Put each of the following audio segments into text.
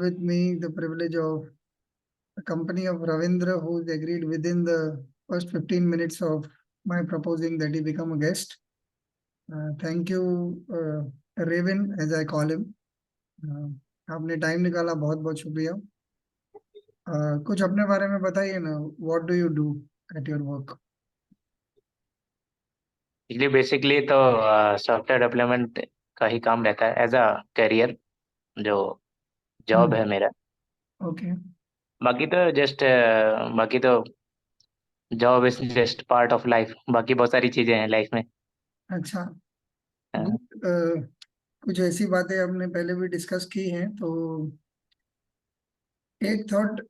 with me the privilege of the company of Ravindra, who's agreed within the first 15 minutes of my proposing that he become a guest. Thank you, Raven, as I call him. Uh, आपने time निकाला, बहुत बहुत शुक्रिया। कुछ अपने बारे में बताइए ना, what do you do at your work? इसलिए बेसिकली तो सॉफ्टवेयर डेवलपमेंट का ही काम रहता है एज अ करियर, जो जॉब है मेरा। ओके। बाकी तो job is just part of life, बाकी बहुत सारी चीजें हैं लाइफ में। अच्छा। अ, गुड। कुछ ऐसी बातें हमने पहले भी डिस्कस की हैं, तो एक थॉट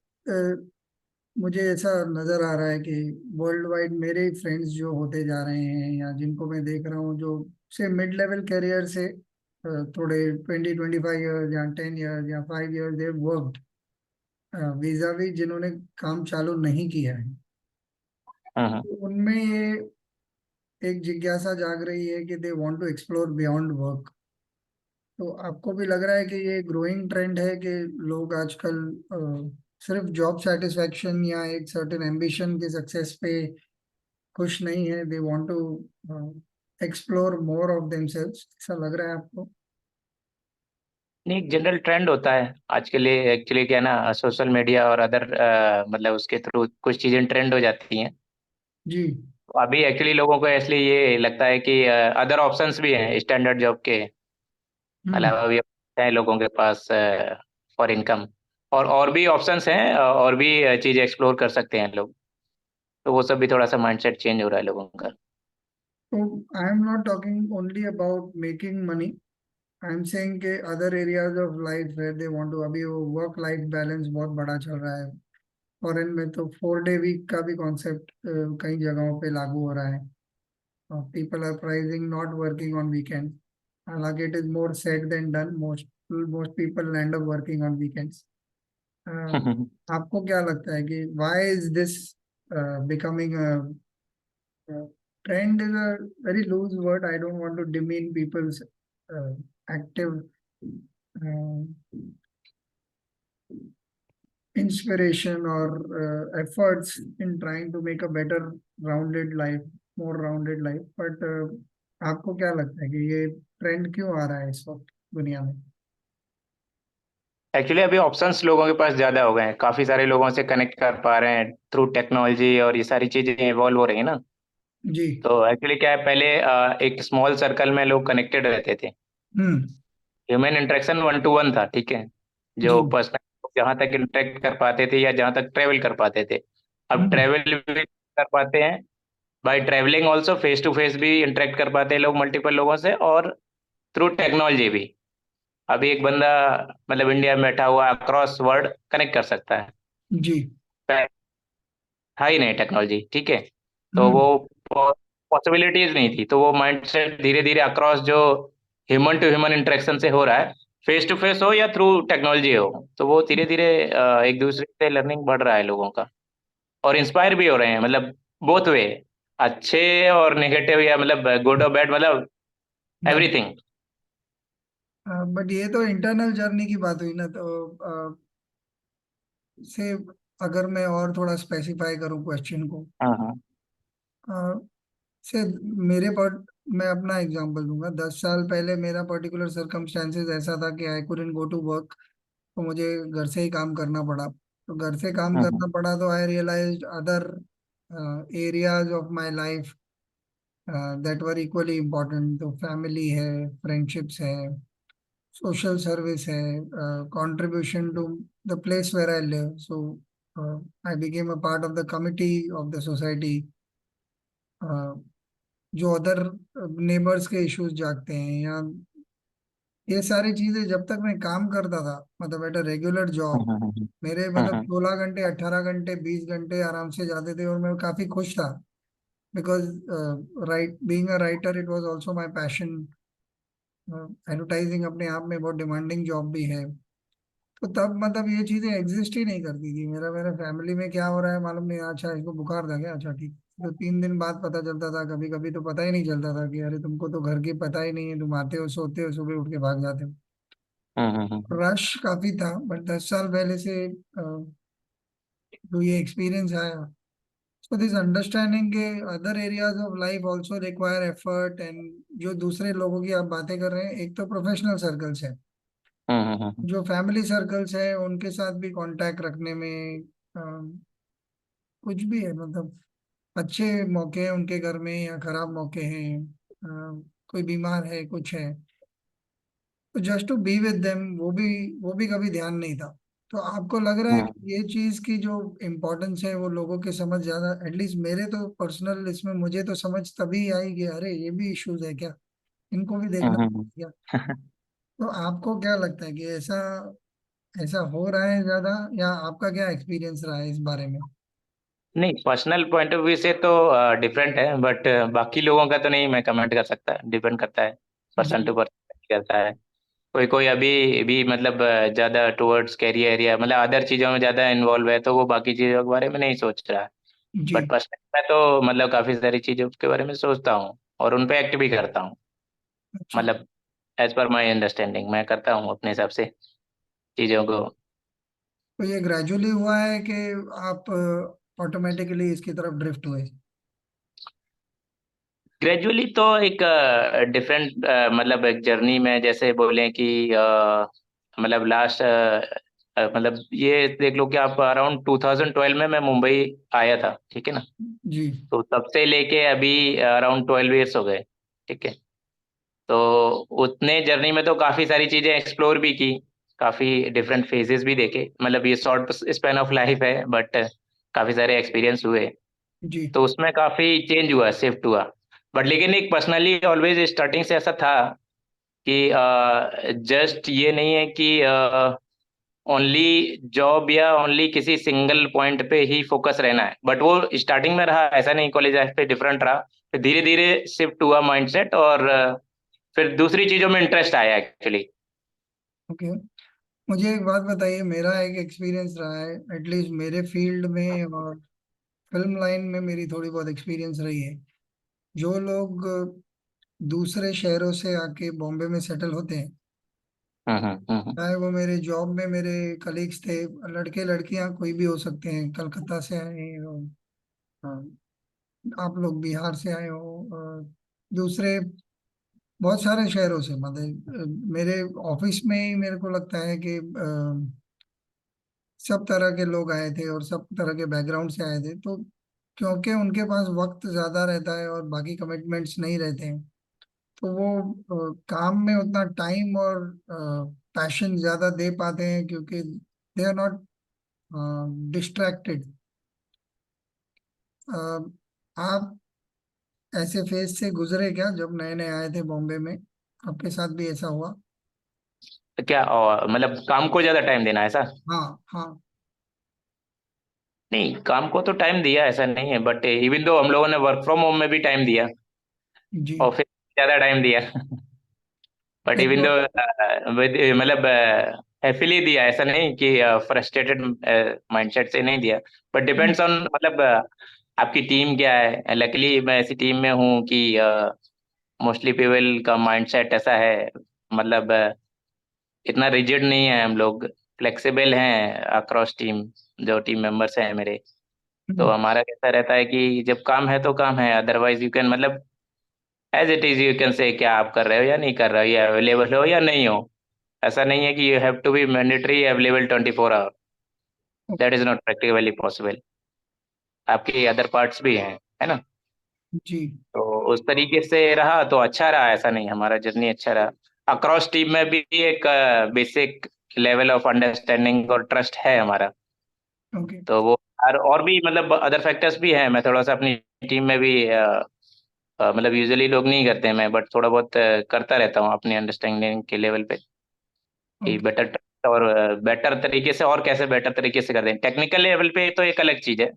मुझे ऐसा नजर आ रहा है कि वर्ल्ड वाइड मेरे फ्रेंड्स जो होते जा रहे हैं या जिनको मैं देख रहा हूँ, जो से मिड लेवल करियर से थोड़े 20-25 ईयर्स या 10 ईयर्स या 5 ईयर्स दे वर्कड वीजा भी, जिन्होंने काम चालू नहीं किया है, हम्म। तो उनमें ये एक जिज्ञासा जाग रही है कि they want to explore beyond work. तो आपको भी लग रहा है कि ये ग्रोइंग ट्रेंड है कि लोग आजकल सिर्फ जॉब सेटिस्फेक्शन या एक सर्टेन एम्बिशन की सक्सेस पे खुश नहीं है, they want to explore more of themselves, ऐसा लग रहा है आपको? नहीं, एक जनरल ट्रेंड होता है आज के लिए। एक्चुअली क्या है ना, सोशल मीडिया और अदर मतलब उसके थ्रू कुछ चीजें ट्रेंड हो जाती हैं। जी। तो अभी एक्चुअली लोगों को इसलिए ये लगता है कि अदर ऑप्शंस भी हैं स्टैंडर्ड जॉब के हम्म। अलावा भी है लोगों के पास फॉर इनकम। और भी ऑप्शंस हैं, और भी चीजें एक्सप्लोर कर सकते हैं लोग। तो वो सब भी थोड़ा सा माइंडसेट चेंज हो रहा है लोगों का। तो I am not talking only about making money, I am saying के other areas of life where they want to, अभी वो वर्क लाइफ बैलेंस बहुत बड़ा चल रहा है। फॉरेन में तो 4 डे वीक का भी कॉन्सेप्ट कई जगहों पे लागू हो रहा है। People are praising not working on weekend, हालांकि it is more said than done. Most most people end up working on weekends. आपको क्या लगता है कि why is this becoming trend? Is a very loose word. I don't want to demean people's active uh, inspiration or efforts in trying to make a better rounded life, more rounded life. But आपको क्या लगता है कि ये trend क्यों आ रहा है इस वक्त दुनिया में? एक्चुअली अभी ऑप्शंस लोगों के पास ज्यादा हो गए हैं, काफी सारे लोगों से कनेक्ट कर पा रहे हैं थ्रू टेक्नोलॉजी, और ये सारी चीजें इवॉल्व हो रही है ना। जी। तो एक्चुअली क्या है, पहले एक स्मॉल सर्कल में लोग कनेक्टेड रहते थे। हम्म। ह्यूमन इंटरेक्शन 1 to 1 था, ठीक है। जी। जो पर्सनल जहाँ तक इंटरेक्ट कर पाते थे या जहाँ तक ट्रेवल कर पाते थे। अब हम्म। ट्रेवल भी कर पाते हैं, by travelling also face to face भी इंटरेक्ट कर पाते हैं लोग मल्टीपल लोगों से, और थ्रू टेक्नोलॉजी भी। अभी एक बंदा मतलब इंडिया में बैठा हुआ अक्रॉस वर्ल्ड कनेक्ट कर सकता है। जी। पहले था ही नहीं टेक्नोलॉजी, ठीक है। तो हम्म। वो पॉसिबिलिटीज नहीं थी, तो वो माइंडसेट धीरे धीरे अक्रॉस जो ह्यूमन टू ह्यूमन इंटरेक्शन से हो रहा है, फेस टू फेस हो या थ्रू टेक्नोलॉजी हो, तो वो धीरे धीरे एक दूसरे से लर्निंग बढ़ रहा है लोगों का। और इंस्पायर भी हो रहे हैं, मतलब बोथ वे, अच्छे और नेगेटिव, या मतलब गुड और बैड, मतलब एवरीथिंग। बट ये तो इंटरनल जर्नी की बात हुई ना, तो से अगर मैं और थोड़ा स्पेसिफाई करूं क्वेश्चन को, हाँ हाँ। अ, से मेरे पर मैं अपना एग्जांपल दूंगा। 10 साल पहले मेरा पर्टिकुलर सरकमस्टेंसेस ऐसा था कि I couldn't go to work, तो मुझे घर से ही काम करना पड़ा। तो घर से काम हम्म करना पड़ा तो I realised other areas of my life that were equally important. तो फैमिली है, फ्रेंडशिप्स है, social service है, contribution to the place where I live. So I became a part of the committee of the society. जो other neighbours के issues जागते हैं, या ये सारी चीजें जब तक मैं काम करता था, मतलब एट अ रेगुलर जॉब, मेरे मतलब हम्म 16 घंटे, 18 घंटे, 20 घंटे आराम से जाते थे और मैं काफी खुश था। Because right, being a writer, it was also my passion. Advertising अपने आप में बहुत डिमांडिंग जॉब भी है। तो तब मतलब ये चीजें एग्जिस्ट ही नहीं करती थी। मेरा मेरा फैमिली में क्या हो रहा है मालूम नहीं, अच्छा इसको बुखार था क्या, अच्छा ठीक। तो 3 दिन बाद पता चलता था, कभी कभी तो पता ही नहीं चलता था कि अरे तुमको तो घर की पता ही नहीं है, तुम आते हो, सोते हो, सुबह उठ के भाग जाते हो। रश काफी था, बट 10 साल पहले से जो ये एक्सपीरियंस आया, सो दिस अंडरस्टैंडिंग के other areas of life also require effort. And जो दूसरे लोगों की आप बातें कर रहे हैं, एक तो प्रोफेशनल सर्कल्स है, जो फैमिली सर्कल्स है उनके साथ भी कांटेक्ट रखने में कुछ भी है, मतलब अच्छे मौके हैं उनके घर में या खराब मौके हैं, कोई बीमार है, कुछ है, तो just to be with them, वो भी कभी ध्यान नहीं था। तो आपको लग रहा है कि ये चीज की जो इम्पोर्टेंस है वो लोगों के समझ ज्यादा, एटलीस्ट मेरे तो पर्सनल इसमें मुझे तो समझ तभी आई कि अरे ये भी इश्यूज है क्या, इनको भी देखना क्या। तो आपको क्या लगता है कि ऐसा ऐसा हो रहा है ज्यादा, या आपका क्या एक्सपीरियंस रहा है इस बारे में? नहीं, पर्सनल पॉइंट ऑफ व्यू से तो डिफरेंट है, बट बाकी लोगों का तो नहीं मैं कमेंट कर सकता, डिपेंड करता है, पर्सन जी टू पर्सन करता है। कोई कोई अभी भी मतलब ज्यादा टुवर्ड्स कैरियर या मतलब अदर चीजों में ज्यादा इन्वॉल्व है, तो वो बाकी चीजों के बारे में नहीं सोच रहा है। जी। बट पर्सनली मैं तो मतलब काफी सारी चीजों के बारे में सोचता हूँ और उन पे एक्ट भी करता हूँ। अच्छा, मतलब एज पर माई अंडरस्टैंडिंग मैं करता हूँ अपने हिसाब से चीजों को। तो ये ग्रेजुअली हुआ है कि आप ऑटोमेटिकली इसकी तरफ ड्रिफ्ट हुए? ग्रेजुअली तो एक डिफरेंट मतलब एक जर्नी में, जैसे बोलें कि मतलब लास्ट मतलब ये देख लो कि आप अराउंड 2012 में मैं मुंबई आया था, ठीक है ना। जी तो तब से लेके अभी अराउंड 12 ईयर्स हो गए, ठीक है। तो उतने जर्नी में तो काफी सारी चीजें एक्सप्लोर भी की, काफी डिफरेंट फेजेस भी देखे, मतलब ये शॉर्ट स्पैन ऑफ लाइफ है, बट काफी सारे एक्सपीरियंस हुए। जी। तो उसमें काफी चेंज हुआ, शिफ्ट हुआ। बट लेकिन एक पर्सनली ऑलवेज स्टार्टिंग से ऐसा था कि जस्ट ये नहीं है कि ओनली जॉब या ओनली किसी सिंगल पॉइंट पे ही फोकस रहना है, बट वो स्टार्टिंग में रहा ऐसा नहीं, कॉलेज लाइफ पे डिफरेंट रहा। फिर धीरे धीरे शिफ्ट हुआ माइंडसेट, और फिर दूसरी चीजों में इंटरेस्ट आया एक्चुअली। ओके, मुझे एक बात बताइए, मेरा एक एक्सपीरियंस रहा है, एटलीस्ट मेरे फील्ड में और फिल्म लाइन में मेरी थोड़ी बहुत एक्सपीरियंस रही है। जो लोग दूसरे शहरों से आके बॉम्बे में सेटल होते हैं, चाहे वो मेरे जॉब में मेरे कलीग्स थे, लड़के लड़कियां कोई भी हो सकते हैं, कलकत्ता से आए हो, आप लोग बिहार से आए हो, दूसरे बहुत सारे शहरों से, मतलब मेरे ऑफिस में ही मेरे को लगता है कि सब तरह के लोग आए थे और सब तरह के बैकग्राउंड से आए थे। तो क्योंकि उनके पास वक्त ज्यादा रहता है और बाकी कमिटमेंट्स नहीं रहते हैं, तो वो काम में उतना टाइम और पैशन ज्यादा दे पाते हैं, क्योंकि दे आर नॉट डिस्ट्रैक्टेड। आप ऐसे फेज से गुजरे क्या जब नए नए आए थे बॉम्बे में? आपके साथ भी ऐसा हुआ? तो क्या मतलब काम को ज्यादा टाइम देना ऐसा? हाँ हाँ। नहीं, काम को तो टाइम दिया ऐसा नहीं है, बट इवन दो हम लोगों ने वर्क फ्रॉम होम में भी टाइम दिया, जी। ऑफिस ज्यादा टाइम दिया। बट एक इवन दो तो मतलब हैप्पीली दिया, ऐसा नहीं कि फ्रस्ट्रेटेड माइंडसेट से नहीं दिया। बट डिपेंड्स ऑन मतलब आपकी टीम क्या है। लकीली मैं ऐसी टीम में हूँ कि मोस्टली पीपल का माइंडसेट ऐसा है, मतलब इतना रिजिड नहीं है हम लोग, फ्लेक्सिबल हैं अक्रॉस टीम, जो टीम मेंबर्स हैं मेरे। तो हमारा कैसा रहता है कि जब काम है तो काम है, अदरवाइज यू कैन मतलब as it is you can say क्या आप कर रहे हो या नहीं कर रहे हो, या अवेलेबल हो या नहीं हो। ऐसा नहीं है कि you have to be mandatory available 24 hour, that is not practically possible. आपके अदर पार्ट्स भी हैं, है ना। जी। तो उस तरीके से रहा तो अच्छा रहा, ऐसा नहीं, हमारा जर्नी अच्छा रहा। अक्रॉस टीम में भी एक बेसिक लेवल ऑफ अंडरस्टैंडिंग और ट्रस्ट है हमारा। ओके। तो वो और भी मतलब अदर फैक्टर्स भी हैं, मैं थोड़ा सा अपनी टीम में भी मतलब यूजुअली लोग नहीं करते हैं, मैं बट थोड़ा बहुत करता रहता हूँ अपनी अंडरस्टैंडिंग के लेवल पे, कि ओके। बेटर और बेटर तरीके से, और कैसे बेटर तरीके से कर दें। टेक्निकल लेवल पे तो एक अलग चीज है,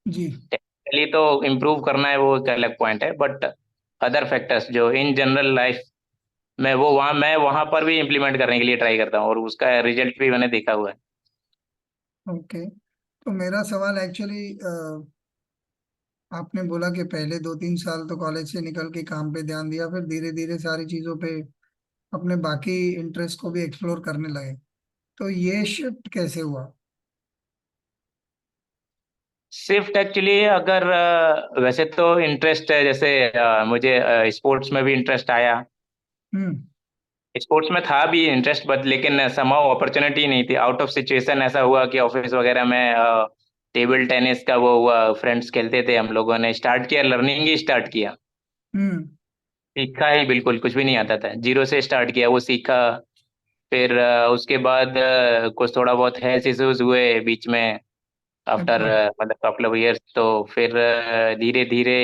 जी। टेक्निकली तो इम्प्रूव करना है, वो एक अलग पॉइंट है। बट अदर फैक्टर्स जो इन जनरल लाइफ में, वो वहाँ मैं वहां पर भी इम्प्लीमेंट करने के लिए ट्राई करता हूँ, और उसका रिजल्ट भी मैंने देखा हुआ है। ओके, तो मेरा सवाल एक्चुअली, आपने बोला कि पहले 2-3 साल तो कॉलेज से निकल के काम पे ध्यान दिया, फिर धीरे धीरे सारी चीजों पे अपने बाकी इंटरेस्ट को भी एक्सप्लोर करने लगे। तो ये शिफ्ट कैसे हुआ? शिफ्ट एक्चुअली अगर वैसे तो इंटरेस्ट है, जैसे मुझे स्पोर्ट्स में भी इंटरेस्ट आया। हम्म। स्पोर्ट्स में था भी इंटरेस्ट, बट लेकिन समहाउ अपॉर्चुनिटी नहीं थी। आउट ऑफ सिचुएशन ऐसा हुआ कि ऑफिस वगैरह में टेबल टेनिस का वो हुआ, फ्रेंड्स खेलते थे, हम लोगों ने स्टार्ट किया, लर्निंग ही स्टार्ट किया। हम्म। सीखा ही बिल्कुल कुछ भी नहीं आता था, जीरो से स्टार्ट किया, वो सीखा। फिर उसके बाद कुछ थोड़ा बहुत हेल्थ इश्यूज हुए बीच में, आफ्टर अच्छा। मतलब कपल ऑफ इयर्स। तो फिर धीरे धीरे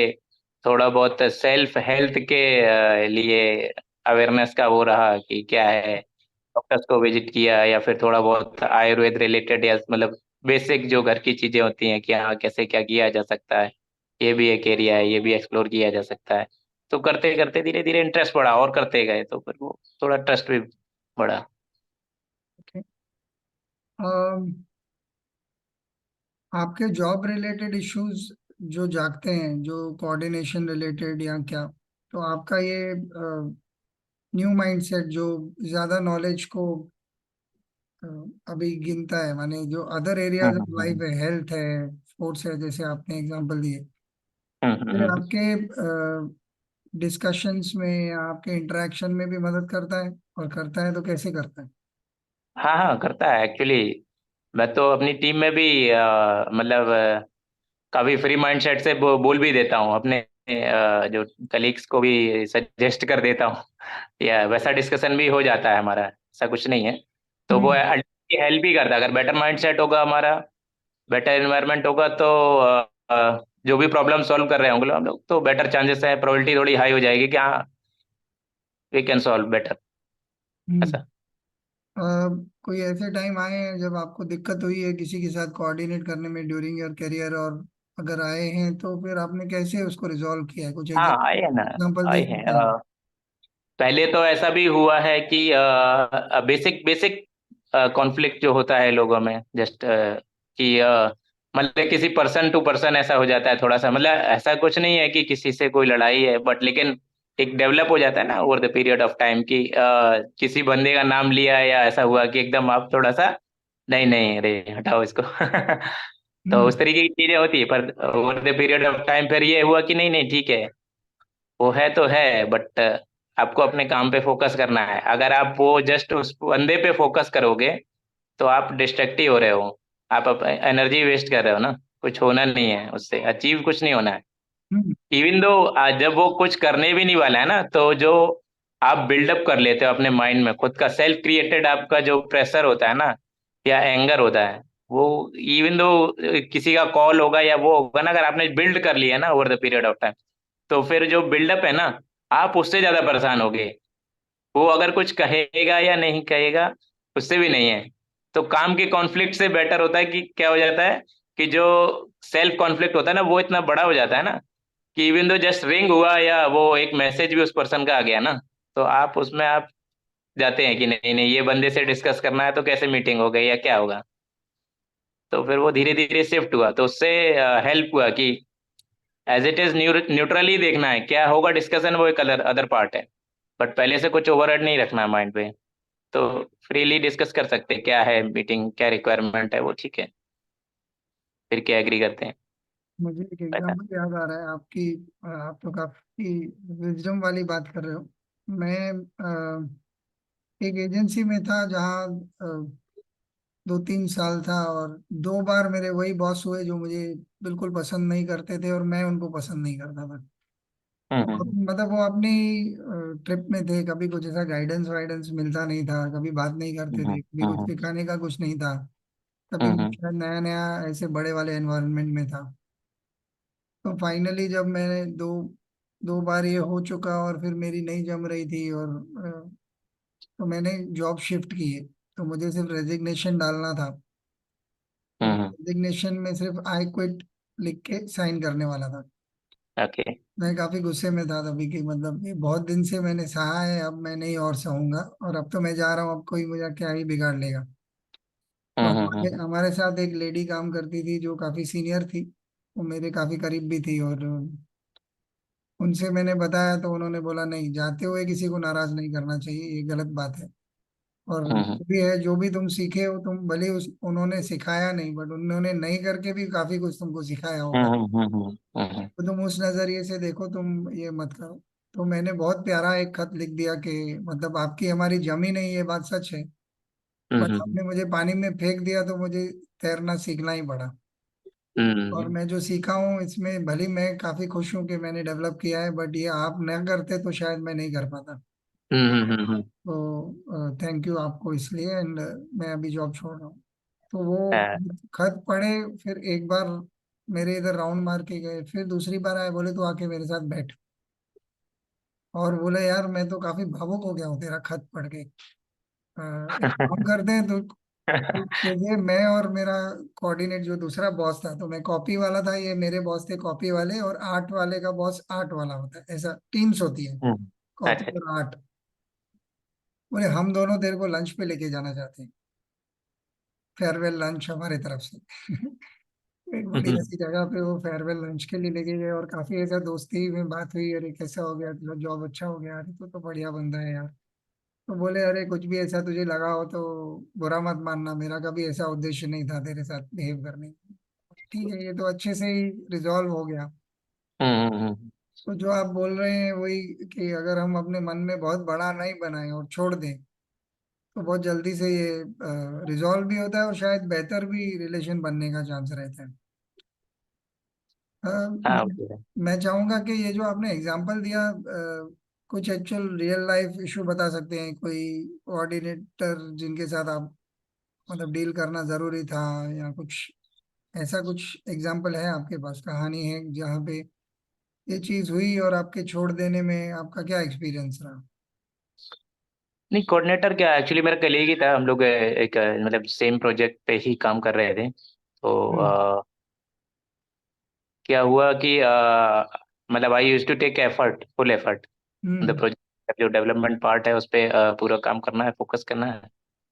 थोड़ा बहुत सेल्फ हेल्थ के लिए अवेयरनेस का वो रहा कि क्या है, डॉक्टर्स को विजिट किया, या फिर थोड़ा बहुत आयुर्वेद रिलेटेड, या मतलब बेसिक जो घर की चीजें होती हैं कि हाँ कैसे क्या किया जा सकता है, ये भी एक एरिया है, ये भी एक्सप्लोर किया जा सकता है। तो करते करते धीरे धीरे इंटरेस्ट बढ़ा और करते गए, तो फिर वो थोड़ा ट्रस्ट भी बढ़ा। ओके। आपके जॉब रिलेटेड इश्यूज जो जागते हैं, जो कोऑर्डिनेशन रिलेटेड या क्या, तो आपका ये न्यू माइंडसेट जो ज्यादा नॉलेज को अ, अभी गिनता है, माने जो अदर एरियाज ऑफ लाइफ है, हेल्थ है, स्पोर्ट्स है, जैसे आपने एग्जांपल दिए, फिर हम्म। आपके डिस्कशंस में या आपके इंटरेक्शन में भी मदद करता है, और करता है तो कैसे करता है? हाँ हाँ, करता है एक्चुअली। मैं तो अपनी टीम में भी मतलब काफी फ्री माइंडसेट से बोल भी देता हूँ अपने जो कलीग्स को भी सजेस्ट कर देता हूँ, या वैसा डिस्कशन भी हो जाता है हमारा, ऐसा कुछ नहीं है। तो वो हम्म। हेल्प भी करता है। अगर बेटर माइंडसेट होगा हमारा, बेटर एनवायरनमेंट होगा, तो जो भी प्रॉब्लम सॉल्व कर रहे होंगे हम लोग, तो बेटर चांसेस है, प्रोबेबिलिटी थोड़ी हाई हो जाएगी कि हाँ वी कैन सॉल्व बेटर, हम्म। ऐसा। कोई ऐसे टाइम आए हैं जब आपको दिक्कत हुई है किसी के साथ कोऑर्डिनेट करने में ड्यूरिंग योर करियर, और अगर आए हैं तो फिर आपने कैसे उसको रिजॉल्व किया है? कुछ हाँ आए हैं ना, एग्जाम्पल आए दे हैं। सकते हैं? पहले तो ऐसा भी हुआ है कि बेसिक बेसिक कॉन्फ्लिक्ट जो होता है लोगों में, जस्ट कि मतलब किसी पर्सन टू पर्सन ऐसा हो जाता है थोड़ा सा, मतलब ऐसा कुछ नहीं है कि किसी से कोई लड़ाई है, बट लेकिन एक डेवलप हो जाता है ना over the period of time कि किसी बंदे का नाम लिया, या ऐसा हुआ कि एकदम आप थोड़ा सा, नहीं नहीं अरे हटाओ इसको। तो हम्म। उस तरीके की चीजें होती है, पर over the period of time फिर ये हुआ कि नहीं नहीं ठीक है, वो है तो है, बट आपको अपने काम पे फोकस करना है। अगर आप वो जस्ट उस बंदे पे फोकस करोगे, तो आप डिस्ट्रैक्टिव हो रहे हो, आप एनर्जी वेस्ट कर रहे हो ना, कुछ होना नहीं है उससे, अचीव कुछ नहीं होना है। हम्म। इवन दो जब वो कुछ करने भी नहीं वाला है ना, तो जो आप बिल्डअप कर लेते हो अपने माइंड में, खुद का सेल्फ क्रिएटेड आपका जो प्रेशर होता है ना, या एंगर होता है, वो इवन दो किसी का कॉल होगा या वो होगा ना, अगर आपने बिल्ड कर लिया ना over the period of time, तो फिर जो बिल्डअप है ना, आप उससे ज्यादा परेशान होगे। वो अगर कुछ कहेगा या नहीं कहेगा, उससे भी नहीं है। तो काम के कॉन्फ्लिक्ट से बेटर होता है कि क्या हो जाता है, कि जो सेल्फ कॉन्फ्लिक्ट होता है ना, वो इतना बड़ा हो जाता है ना, कि इवन दो जस्ट रिंग हुआ या वो एक मैसेज भी उस पर्सन का आ गया ना, तो आप उसमें आप जाते हैं कि नहीं नहीं ये बंदे से डिस्कस करना है, तो कैसे मीटिंग हो गई या क्या होगा। तो फिर वो धीरे धीरे शिफ्ट हुआ, तो उससे हेल्प हुआ कि एज इट इज न्यूट्रली देखना है, क्या होगा डिस्कशन वो एक अदर अदर पार्ट है, बट पहले से कुछ ओवरहेड नहीं रखना माइंड पे। तो फ्रीली डिस्कस कर सकते हैं क्या है मीटिंग, क्या रिक्वायरमेंट है, वो ठीक है, फिर क्या एग्री करते हैं। मुझे एक ऐसा। एग्जाम्पल याद आ रहा है आपकी। आप तो काफी विजडम वाली बात कर रहे हो। मैं एक एजेंसी में था जहाँ 2-3 साल था, और 2 बार मेरे वही बॉस हुए जो मुझे बिल्कुल पसंद नहीं करते थे, और मैं उनको पसंद नहीं करता था। हम्म। मतलब वो अपनी ट्रिप में थे, कभी कुछ ऐसा गाइडेंस वाइडेंस मिलता नहीं था, कभी बात नहीं करते हम्म। थे, कभी कुछ हम्म। सिखाने का कुछ नहीं था। तभी हम्म। मैं शायद नया नया ऐसे बड़े वाले एनवायरनमेंट में था। तो फाइनली जब मैंने दो दो बार ये हो चुका और फिर मेरी नहीं जम रही थी, और तो मैंने जॉब शिफ्ट की है। तो मुझे सिर्फ रेजिग्नेशन डालना था। तो हम्म। रेजिग्नेशन में सिर्फ आई क्विट लिख के साइन करने वाला था। ओके। मैं काफी गुस्से में था तभी कि मतलब ये बहुत दिन से मैंने सहा है, अब मैं नहीं और सहूंगा, और अब तो मैं जा रहा हूँ, अब कोई मुझे क्या ही बिगाड़ लेगा। तो हमारे हम्म। हमारे साथ एक लेडी काम करती थी जो काफी सीनियर थी, वो मेरे काफी करीब भी थी, और उनसे मैंने बताया तो उन्होंने बोला नहीं, जाते हुए किसी को नाराज नहीं करना चाहिए, ये गलत बात है। और हम्म जो भी है, जो भी तुम सीखे हो, तुम भले उस उन्होंने सिखाया नहीं, बट उन्होंने नहीं करके भी काफी कुछ तुमको सिखाया होगा। तो तुम उस नजरिए से देखो, तुम ये मत करो। तो मैंने बहुत प्यारा एक खत लिख दिया कि मतलब आपकी हमारी जमी नहीं, ये बात सच है, बट हम्म आपने मुझे पानी में फेंक दिया तो मुझे तैरना सीखना ही पड़ा। और हम्म मैं जो सीखा हूँ इसमें भली मैं काफी खुश हूँ कि मैंने डेवलप किया है, बट ये आप न करते तो शायद मैं नहीं कर पाता। हम्म। तो थैंक यू आपको इसलिए। एंड मैं अभी जॉब छोड़ रहा हूँ। तो वो हाँ, खत पढ़े, फिर एक बार मेरे इधर राउंड मार के गए, फिर दूसरी बार आए, बोले तो आके मेरे साथ बैठ। और बोले यार मैं तो काफी भावुक हो गया हूँ तेरा खत पढ़ के। एक काम करते हैं तो तुझे मैं और मेरा कोऑर्डिनेट जो दूसरा बॉस था, तो मैं कॉपी वाला था, ये मेरे बॉस थे कॉपी वाले, और आर्ट वाले का बॉस आर्ट वाला होता है, ऐसा टीम्स होती है, अच्छा। कॉपी और आर्ट। बोले हम दोनों तेरे को लंच पे लेके जाना चाहते हैं, फेयरवेल लंच हमारे तरफ से। एक बड़ी ऐसी जगह पे वो फेयरवेल लंच के लिए लेके गए, और काफी ऐसा दोस्ती में बात हुई, अरे कैसा हो गया तेरा जॉब, अच्छा हो गया, अरे तो बढ़िया बंदा है यार। तो बोले अरे कुछ भी ऐसा तुझे लगा हो तो बुरा मत मानना, मेरा कभी ऐसा उद्देश्य नहीं था तेरे साथ बिहेव करने का। ठीक है, ये तो अच्छे से ही रिजॉल्व हो गया। हम्म। तो जो आप बोल रहे हैं वही, कि अगर हम अपने मन में बहुत बड़ा नहीं बनाए और छोड़ दें, तो बहुत जल्दी से ये रिजॉल्व भी होता है, और शायद बेहतर भी रिलेशन बनने का चांस रहता है। हाँ, मैं वो है। मैं चाहूंगा कि ये जो आपने एग्जांपल दिया, कुछ एक्चुअल रियल लाइफ इशू बता सकते हैं, कोई कोऑर्डिनेटर जिनके साथ आप मतलब डील करना जरूरी था, या कुछ ऐसा कुछ एग्जांपल है आपके पास, कहानी है जहाँ पे ये चीज हुई, और आपके छोड़ देने में आपका क्या एक्सपीरियंस रहा? नहीं, कोऑर्डिनेटर क्या, एक्चुअली मेरा कलीग ही था। हम लोग एक मतलब सेम प्रोजेक्ट पे ही काम कर रहे थे। तो हम्म। क्या हुआ कि मतलब I use to take effort, full effort the hmm. Project. जो डेवलपमेंट पार्ट है उस पे पूरा काम करना है, फोकस करना है।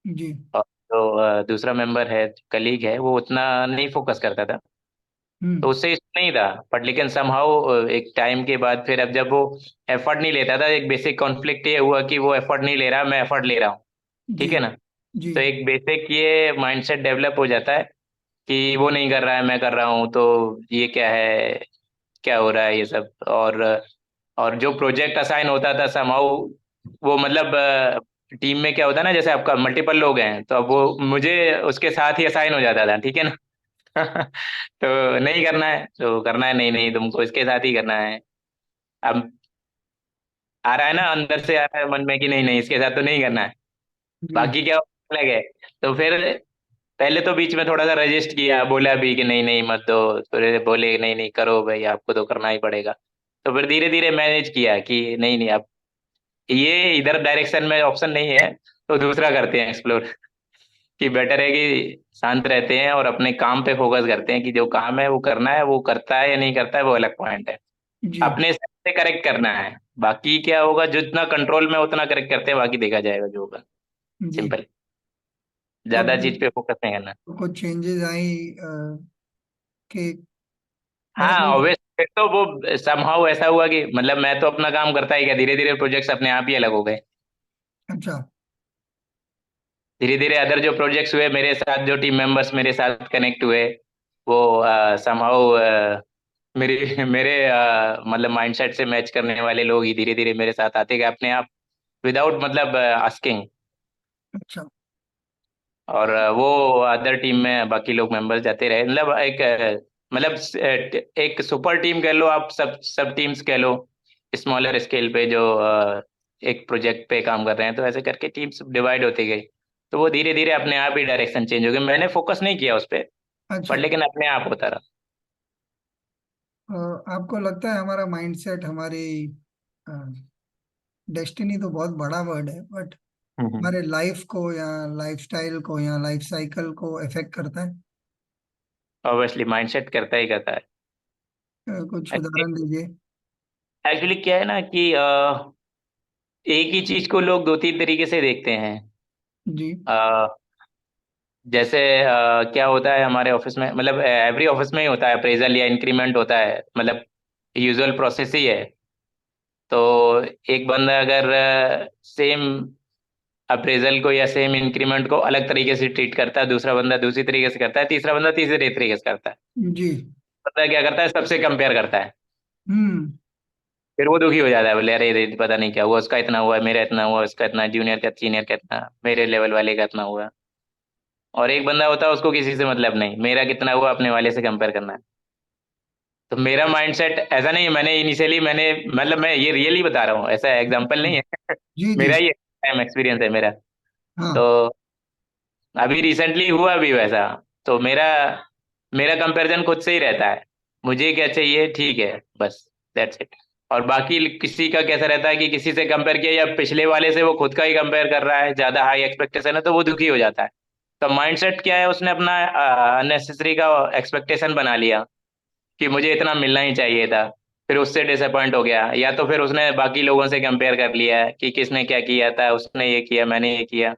जी। और जो दूसरा मेंबर है, कलीग है, वो उतना नहीं फोकस करता था। तो हम्म। उससे इशू नहीं था। बट लेकिन समहाउ एक टाइम के बाद फिर अब जब वो एफर्ट नहीं लेता था, एक बेसिक कॉन्फ्लिक्ट ये हुआ कि वो एफर्ट नहीं ले रहा, मैं एफर्ट ले रहा हूँ। जी। ठीक है ना। जी। तो एक बेसिक ये माइंडसेट डेवलप हो जाता है कि वो नहीं कर रहा है, मैं कर रहा हूँ, तो ये क्या है, क्या हो रहा है ये सब। और जो प्रोजेक्ट असाइन होता था समहाउ, वो मतलब टीम में क्या होता है ना, जैसे आपका मल्टीपल लोग हैं, तो अब वो मुझे उसके साथ ही असाइन हो जाता था, ठीक है ना। तो नहीं करना है तो करना है, नहीं नहीं तुमको इसके साथ ही करना है। अब आ रहा है ना, अंदर से आ रहा है मन में कि नहीं नहीं इसके साथ तो नहीं करना है, जी। बाकी क्या लगे। तो फिर पहले तो बीच में थोड़ा सा रजिस्ट किया, बोला भी कि नहीं नहीं मत दो। फिर बोले नहीं नहीं करो भाई, आपको तो करना ही पड़ेगा। तो फिर धीरे धीरे मैनेज किया कि नहीं नहीं, अब ये इधर डायरेक्शन में ऑप्शन नहीं है, तो दूसरा करते हैं एक्सप्लोर। कि बेटर है कि शांत रहते हैं और अपने काम पे फोकस करते हैं, कि जो काम है वो करना है, वो करता है या नहीं करता है वो अलग पॉइंट है। जी। अपने हिसाब से करेक्ट करना है, बाकी क्या होगा, जितना कंट्रोल में उतना करेक्ट करते हैं, बाकी देखा जाएगा जो होगा। जी। सिंपल। तो ज्यादा चीज पे फोकस नहीं करना। कुछ चेंजेस आई कि हाँ, मतलब। ऑब्वियस। फिर तो वो समहाउ ऐसा हुआ कि मतलब मैं तो अपना काम करता ही गया, धीरे धीरे प्रोजेक्ट्स अपने आप ही अलग हो गए। अच्छा। धीरे धीरे अदर जो प्रोजेक्ट्स हुए मेरे साथ, जो टीम मेंबर्स मेरे साथ कनेक्ट हुए, वो समहाउ मेरे मेरे मतलब माइंडसेट से मैच करने वाले लोग ही धीरे धीरे मेरे साथ आते गए अपने आप, विदाउट मतलब आस्किंग। अच्छा। और वो अदर टीम में बाकी लोग मेंबर्स जाते रहे, मतलब एक मतलब एक सुपर टीम कह लो आप, सब सब टीम्स कह लो, स्मॉलर स्केल पे जो एक प्रोजेक्ट पे काम कर रहे हैं, तो ऐसे करके टीम्स डिवाइड होती गई। तो वो धीरे धीरे अपने आप ही डायरेक्शन चेंज हो गया, मैंने फोकस नहीं किया उस पर। अच्छा। बट लेकिन अपने आप होता रहा। आपको लगता है हमारा माइंडसेट हमारी डेस्टिनी तो बहुत बड़ा वर्ड है, बट हम्म। हमारे लाइफ को या लाइफस्टाइल को या लाइफ साइकिल को इफेक्ट करता है? ऑब्वियसली माइंडसेट करता ही करता है। कुछ उदाहरण दीजिए। एक्चुअली क्या है ना कि एक ही चीज को लोग दो तीन तरीके से देखते हैं। जी। जैसे क्या होता है हमारे ऑफिस में, मतलब एवरी ऑफिस में ही होता है, अप्रेजल या इंक्रीमेंट होता है, मतलब यूजुअल प्रोसेस ही है। तो एक बंदा अगर सेम अप्रेजल को या सेम इंक्रीमेंट को अलग तरीके से ट्रीट करता है, दूसरा बंदा दूसरी तरीके से करता है, तीसरा बंदा तीसरे तरीके से करता है, जी। बंदा क्या करता है, सबसे कंपेयर करता है। हम्म। फिर वो दुखी हो जाता है, बोले अरे अरे पता नहीं क्या हुआ, उसका इतना हुआ, मेरा इतना हुआ, उसका इतना, जूनियर का सीनियर का इतना, मेरे लेवल वाले का इतना हुआ। और एक बंदा होता है, उसको किसी से मतलब नहीं, मेरा कितना हुआ अपने वाले से कंपेयर करना है। तो मेरा माइंडसेट ऐसा नहीं है, मैंने इनिशियली मैंने मतलब मैं ये रियली बता रहा हूँ, ऐसा एग्जांपल नहीं है। जी जी। मेरा ही टाइम एक्सपीरियंस है मेरा। हाँ। तो अभी रिसेंटली हुआ भी वैसा। तो मेरा मेरा कंपैरिजन खुद से ही रहता है, मुझे क्या चाहिए, ठीक है, बस, दैट्स इट। और बाकी किसी का कैसा रहता है कि किसी से कंपेयर किया या पिछले वाले से वो खुद का ही कंपेयर कर रहा है, ज्यादा हाई एक्सपेक्टेशन है, तो वो दुखी हो जाता है। तो माइंडसेट क्या है, उसने अपना अननेसेसरी का एक्सपेक्टेशन बना लिया कि मुझे इतना मिलना ही चाहिए था। फिर उससे डिसअपॉइंट हो गया, या तो फिर उसने बाकी लोगों से कंपेयर कर लिया कि किसने क्या किया था, उसने ये किया, मैंने ये किया।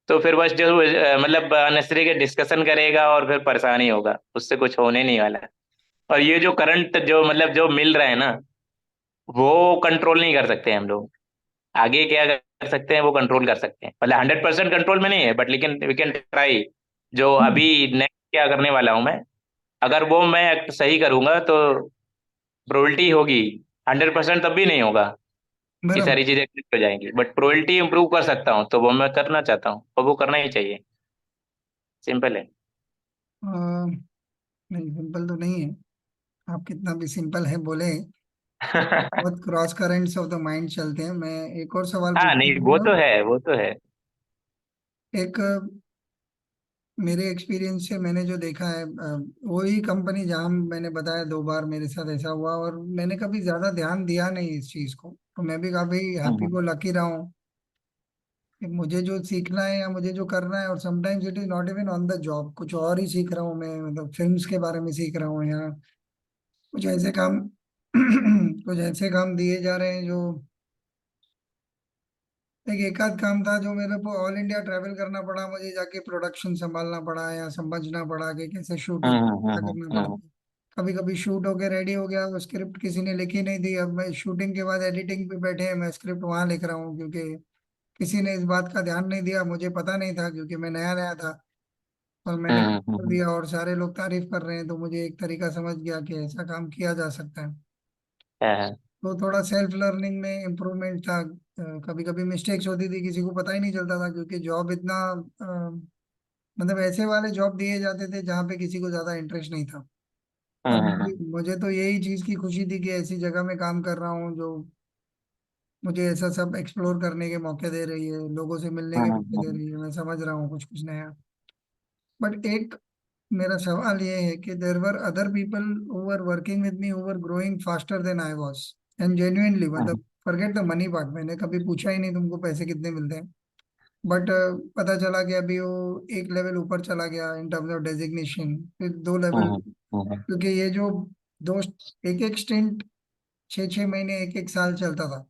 तो फिर बस जो मतलब अननेसेसरी के डिस्कशन करेगा और फिर परेशानी होगा, उससे कुछ होने नहीं वाला है। और ये जो करंट जो मतलब जो मिल रहा है ना, वो कंट्रोल नहीं कर सकते हम लोग। आगे क्या कर सकते हैं, वो कंट्रोल कर सकते हैं, मतलब 100% कंट्रोल में नहीं है, बट लेकिन वी कैन ट्राई। जो हम्म, अभी नेक्स्ट क्या करने वाला हूं मैं, अगर वो मैं सही करूंगा तो प्रोबेबिलिटी होगी। 100% तब भी नहीं होगा कि बराबर। सारी चीजें क्लिक हो जाएंगी, बट प्रोबेबिलिटी इंप्रूव कर सकता हूँ, तो वो मैं करना चाहता हूँ और वो करना ही चाहिए। सिंपल है। नहीं, सिंपल तो नहीं है। आप कितना भी सिंपल है बोले, बहुत cross currents of the mind चलते हैं। मैं एक और सवाल हाँ पूछना नहीं, वो चाहूंगा। तो है, वो तो है। एक मेरे एक्सपीरियंस से मैंने जो देखा है, वही कंपनी जहां मैंने बताया 2 बार मेरे साथ ऐसा हुआ, और मैंने कभी ज्यादा ध्यान दिया नहीं इस चीज को, तो मैं भी काफी हैप्पी हम्म को लकी रहा हूँ कि मुझे जो सीखना है या मुझे जो करना है, और sometimes it is not even on the job, कुछ और ही सीख रहा हूँ मैं, मतलब फिल्म्स के बारे में सीख रहा हूँ, या कुछ ऐसे काम कुछ ऐसे काम दिए जा रहे हैं जो, एक आध काम था जो मेरे को ऑल इंडिया ट्रैवल करना पड़ा, मुझे जाके प्रोडक्शन संभालना पड़ा या समझना पड़ा कि कैसे शूट होता है, क्या करना हम्म। पड़ता है। कभी कभी शूट होके रेडी हो गया, वो स्क्रिप्ट किसी ने लिखी नहीं थी, अब मैं शूटिंग के बाद एडिटिंग पे बैठे हैं, मैं स्क्रिप्ट वहां लिख रहा हूँ, क्योंकि किसी ने इस बात का ध्यान नहीं दिया, मुझे पता नहीं था क्योंकि मैं नया नया था, और मैंने कर हम्म। दिया, और सारे लोग तारीफ कर रहे हैं, तो मुझे एक तरीका समझ गया कि ऐसा काम किया जा सकता है। हाँ, तो थोड़ा सेल्फ लर्निंग में इम्प्रूवमेंट था। कभी कभी मिस्टेक्स होती थी, किसी को पता ही नहीं चलता था, क्योंकि जॉब इतना मतलब ऐसे वाले जॉब दिए जाते थे जहाँ पे किसी को ज्यादा इंटरेस्ट नहीं था। और मुझे हम्म मुझे तो यही चीज की खुशी थी कि ऐसी जगह में काम कर रहा हूँ जो मुझे ऐसा सब एक्सप्लोर करने के मौके दे रही है, लोगों से मिलने के मौके दे हम्म रही है, मैं समझ रहा हूँ कुछ कुछ नया। बट एक मेरा सवाल ये है कि there were other people who were working with me who were growing faster than I was, and genuinely, मतलब फॉरगेट द मनी पार्ट, मैंने कभी पूछा ही नहीं तुमको पैसे कितने मिलते हैं, बट पता चला कि अभी वो एक लेवल ऊपर चला गया इन टर्म्स ऑफ डेजिग्नेशन, फिर 2 लेवल, क्योंकि ये जो दोस्त, एक एक स्टिंट 6 6 महीने, एक एक साल चलता था,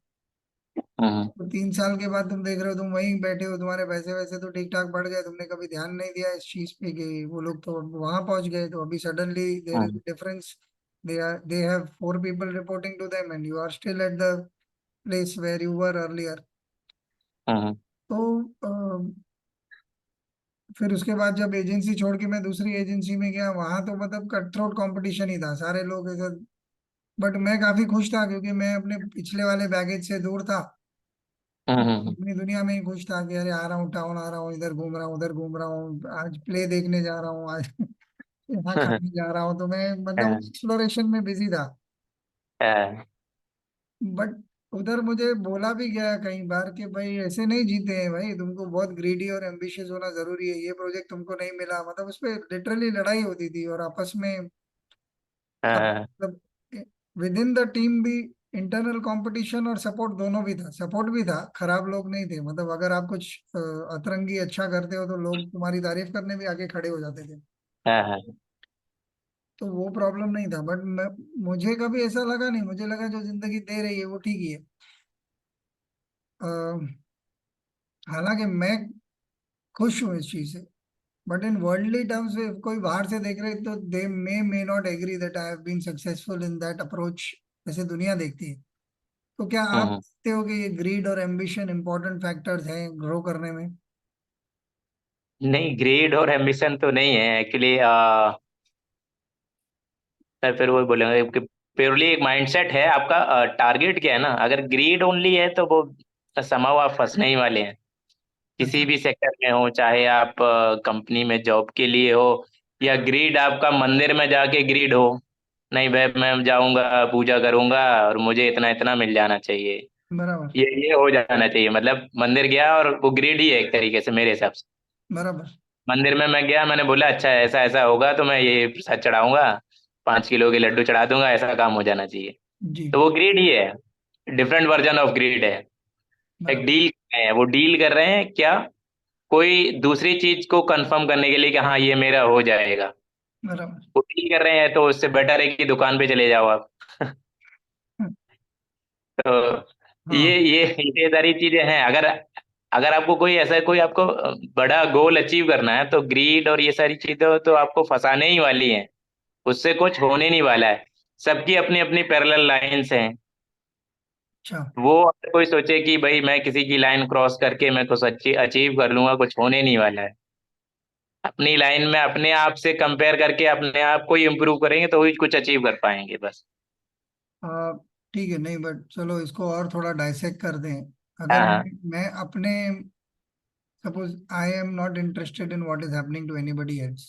तो 3 साल के बाद तुम देख रहे हो, तुम वहीं बैठे हो, तुम्हारे पैसे वैसे तो ठीक ठाक बढ़ गए, तुमने कभी ध्यान नहीं दिया इस चीज पे कि वो लोग तो वहां पहुंच गए, तो अभी suddenly there is difference, they have 4 people reporting to them and you are still at the place where you were earlier. तो फिर उसके बाद जब एजेंसी छोड़ के मैं दूसरी एजेंसी में गया, वहां तो मतलब कट थ्रोट कंपटीशन ही था, सारे लोग ऐसा। बट मैं काफी खुश था क्योंकि मैं अपने पिछले वाले बैगेज से दूर था, अपनी दुनिया में ही खुश था कि अरे आ रहा हूँ, टाउन आ रहा हूँ, इधर घूम रहा हूँ, उधर घूम रहा हूँ, आज प्ले देखने जा रहा हूँ, आज यहाँ खाने जा रहा हूँ, तो मैं मतलब एक्सप्लोरेशन में बिजी था। बट उधर मुझे बोला भी गया कई बार कि भाई ऐसे नहीं जीते हैं भाई, तुमको बहुत ग्रीडी और एम्बिशियस होना जरूरी है, ये प्रोजेक्ट तुमको नहीं मिला, मतलब उस पर लिटरली लड़ाई होती थी, और आपस में मतलब विद इन द टीम भी इंटरनल कंपटीशन और सपोर्ट दोनों भी था, सपोर्ट भी था, खराब लोग नहीं थे, मतलब अगर आप कुछ अतरंगी अच्छा करते हो तो लोग तुम्हारी तारीफ करने भी आगे खड़े हो जाते थे, तो वो प्रॉब्लम नहीं था। बट मुझे कभी ऐसा लगा नहीं, मुझे लगा जो जिंदगी दे रही है वो ठीक ही है। अ, हालांकि मैं खुश हूँ इस चीज से, बट इन वर्ल्डली टर्म्स में कोई बाहर से देख रहे तो they may not agree that I have been successful in that approach, जैसे दुनिया देखती है। तो क्या आप हम्म। देखते हो कि ये ग्रीड और एम्बिशन इंपॉर्टेंट फैक्टर्स हैं ग्रो करने में? नहीं, ग्रेड और एम्बिशन तो नहीं है एक्चुअली। सर फिर वो बोलेंगे कि प्योरली एक माइंडसेट है आपका। टारगेट क्या है ना, अगर ग्रीड ओनली है तो वो समाव आप फंसने ही वाले हैं। किसी अच्छा। भी सेक्टर में हो, चाहे आप कंपनी में जॉब के लिए हो, या ग्रीड आपका मंदिर में जाके ग्रीड हो, नहीं भाई मैं जाऊंगा पूजा करूंगा और मुझे इतना इतना मिल जाना चाहिए, बराबर। ये हो जाना चाहिए। मतलब मंदिर गया और वो ग्रीड ही है एक तरीके से मेरे हिसाब से। बराबर। मंदिर में मैं गया, मैंने बोला अच्छा ऐसा ऐसा होगा तो मैं ये प्रसाद चढ़ाऊंगा, 5 किलो के लड्डू चढ़ा दूंगा, ऐसा काम हो जाना चाहिए। जी। तो वो ग्रीड ही है, डिफरेंट वर्जन ऑफ ग्रीड है। एक बराबर। डील है, वो डील कर रहे हैं क्या, कोई दूसरी चीज को कंफर्म करने के लिए कि हाँ ये मेरा हो जाएगा। बराबर। वो डील कर रहे हैं तो उससे बेटर है कि दुकान पे चले जाओ आप। तो हाँ। ये सारी चीजें हैं। अगर अगर आपको कोई ऐसा कोई आपको बड़ा गोल अचीव करना है तो ग्रीड और ये सारी चीजें तो आपको फंसाने ही वाली हैं, उससे कुछ होने नहीं वाला है। सबकी अपनी अपनी पैरेलल लाइंस हैं। अच्छा। वो अगर कोई सोचे कि भाई मैं किसी की लाइन क्रॉस करके मैं कुछ अचीव कर लूंगा, कुछ होने नहीं वाला है। अपनी लाइन में अपने आप से कंपेयर करके अपने आप को ही इम्प्रूव करेंगे तो ही कुछ अचीव कर पाएंगे बस। आ, ठीक है, नहीं बट चलो इसको और थोड़ा डाइसेक्ट कर दें। हाँ अगर हाँ मैं अपने, suppose I am not interested in what is happening to anybody else,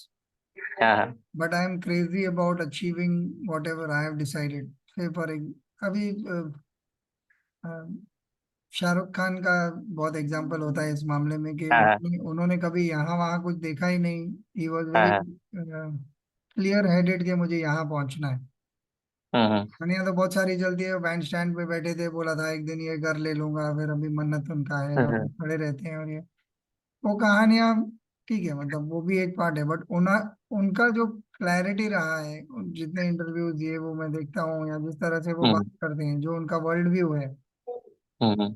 हाँ हाँ but I am crazy about achieving whatever I have decided. Say for अभी अ, शाहरुख खान का बहुत एग्जाम्पल होता है इस मामले में कि हाँ हाँ उन्होंने कभी यहाँ वहाँ कुछ देखा ही नहीं। ही वॉज हाँ वेरी हाँ। क्लियर हेडेड कि मुझे यहाँ पहुंचना है। हम्म। मैंने यहाँ तो बहुत सारी चलती है, बैंड स्टैंड पे बैठे थे, बोला था एक दिन ये घर ले लूंगा, फिर अभी मन्नत उनका है और हम्म खड़े रहते हैं, और ये वो कहानियां ठीक है, मतलब वो भी एक पार्ट है, बट उनका जो क्लैरिटी रहा है, जितने इंटरव्यूज दिए वो मैं देखता हूँ, या जिस तरह से वो बात हम्म करते हैं, जो उनका वर्ल्ड व्यू है। हम्म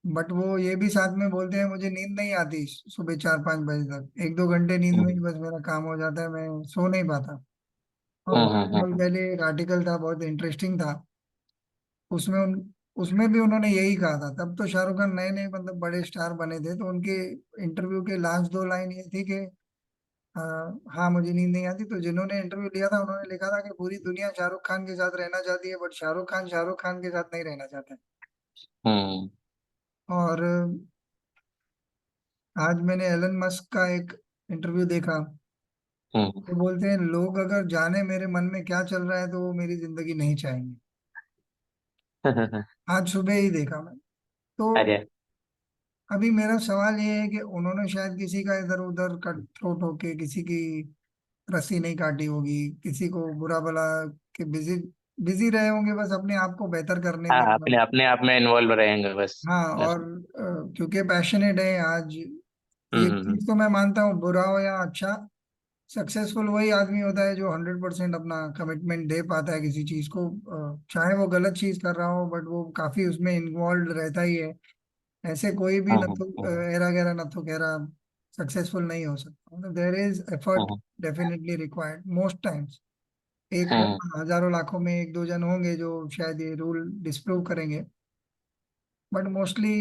बट वो ये भी साथ में बोलते हैं मुझे नींद नहीं आती सुबह 4-5 बजे तक, 1-2 घंटे नींद में ही बस मेरा काम हो जाता है, मैं सो नहीं पाता। और हम्म बहुत हम्म साल पहले एक आर्टिकल था, बहुत इंटरेस्टिंग था। उसमें उसमें भी उन्होंने यही कहा था। तब तो शाहरुख खान नए नए मतलब बड़े स्टार बने थे, तो उनके इंटरव्यू के लास्ट 2 लाइन ये थी कि अ, हाँ मुझे नींद नहीं आती। तो जिन्होंने इंटरव्यू लिया था उन्होंने लिखा था कि पूरी दुनिया शाहरुख खान के साथ रहना चाहती है, बट शाहरुख खान के साथ नहीं रहना चाहता है। हम्म और आज मैंने एलन मस्क का एक इंटरव्यू देखा। हम्म वो बोलते हैं लोग अगर जाने मेरे मन में क्या चल रहा है तो वो मेरी जिंदगी नहीं चाहेंगे। आज सुबह ही देखा मैं। तो अरे। अभी मेरा सवाल ये है कि उन्होंने शायद किसी का इधर उधर कट थ्रोट होके किसी की रस्सी नहीं काटी होगी, किसी को बुरा भला के बिजी बिजी रहे होंगे बस अपने आप को बेहतर करने में। हाँ, अपने अपने आप में इन्वॉल्व रहेंगे बस। हाँ, बस। और क्योंकि पैशनेट है आज, ये हम्म। चीज तो मैं मानता हूँ, बुरा हो या अच्छा, सक्सेसफुल वही आदमी होता है जो 100% अपना कमिटमेंट दे पाता है किसी चीज को। चाहे वो गलत चीज कर रहा हो, बट वो काफी उसमें इन्वॉल्व रहता ही है। ऐसे कोई भी न हम्म तो हम्म एरा गैरा न तो गैरा सक्सेसफुल नहीं हो सकता। मतलब there is effort hmm definitely required most times. एक को हम्म हजारों लाखों में 1-2 जन होंगे जो शायद ये रूल डिस्प्रूव करेंगे, बट मोस्टली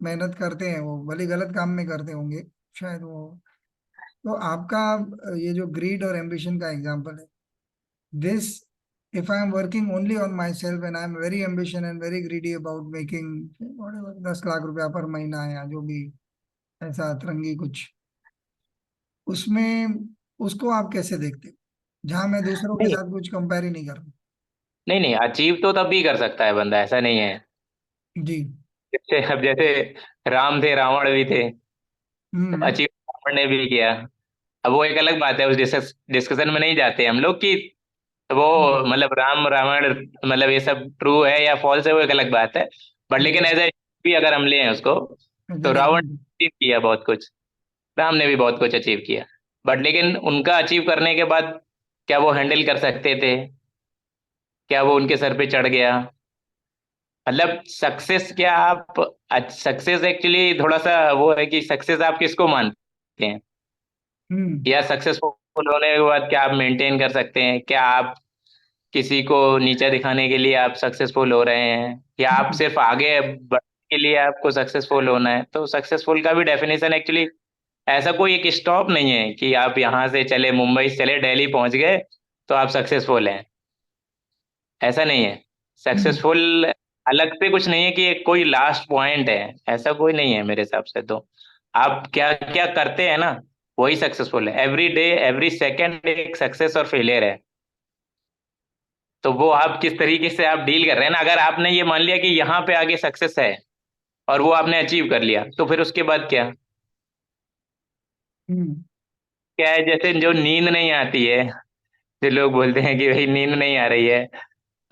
मेहनत करते हैं, वो भले गलत काम में करते होंगे शायद वो। तो आपका ये जो ग्रीड और एम्बिशन का एग्जांपल है, this if I am working only on myself and I am very ambition and very greedy about making whatever 10 lakh रुपया पर महीना या जो भी ऐसा अतरंगी कुछ, उसमें उसको आप कैसे देखते हो, जहां मैं दूसरों के नहीं साथ कुछ कंपेयर ही नहीं कर रहा? नहीं नहीं, अचीव तो तब भी कर सकता है बंदा, ऐसा नहीं है। जी। जैसे अब जैसे राम थे, रावण भी थे, तो हम्म। अचीव रावण ने भी किया। अब वो एक अलग बात है, उस डिस्कशन में नहीं जाते हम लोग कि वो हम्म। मतलब राम रावण मतलब ये सब ट्रू है या फॉल्स है, वो एक अलग बात है। बट लेकिन एज ए भी अगर हम लें उसको, तो रावण डेफिनेटली। ने अचीव किया बहुत कुछ, राम ने भी बहुत कुछ अचीव किया। बट लेकिन उनका अचीव करने के बाद क्या वो हैंडल कर सकते थे, क्या वो उनके सर पे चढ़ गया? मतलब सक्सेस क्या आप, सक्सेस एक्चुअली थोड़ा सा वो है कि सक्सेस आप किसको मानते हैं, हम्म। या सक्सेसफुल होने के बाद क्या आप मेंटेन कर सकते हैं, क्या आप किसी को नीचा दिखाने के लिए आप सक्सेसफुल हो रहे हैं, या आप हम्म, सिर्फ आगे बढ़ने के लिए आपको सक्सेसफुल होना है। तो सक्सेसफुल का भी डेफिनेशन एक्चुअली ऐसा कोई एक स्टॉप नहीं है कि आप यहाँ से चले, मुंबई से चले, दिल्ली पहुंच गए तो आप सक्सेसफुल हैं। ऐसा नहीं है। हम्म, सक्सेसफुल अलग से कुछ नहीं है कि एक कोई लास्ट पॉइंट है, ऐसा कोई नहीं है मेरे हिसाब से। तो आप क्या क्या करते हैं ना, वही सक्सेसफुल है। एवरी डे एवरी सेकेंड एक सक्सेस और फेलियर है। तो वो आप किस तरीके से आप डील कर रहे हैं ना। अगर आपने ये मान लिया कि यहाँ पे आगे सक्सेस है और वो आपने अचीव कर लिया, तो फिर उसके बाद क्या? हम्म, क्या है, जैसे जो नींद नहीं आती है, जो लोग बोलते हैं कि भाई नींद नहीं आ रही है,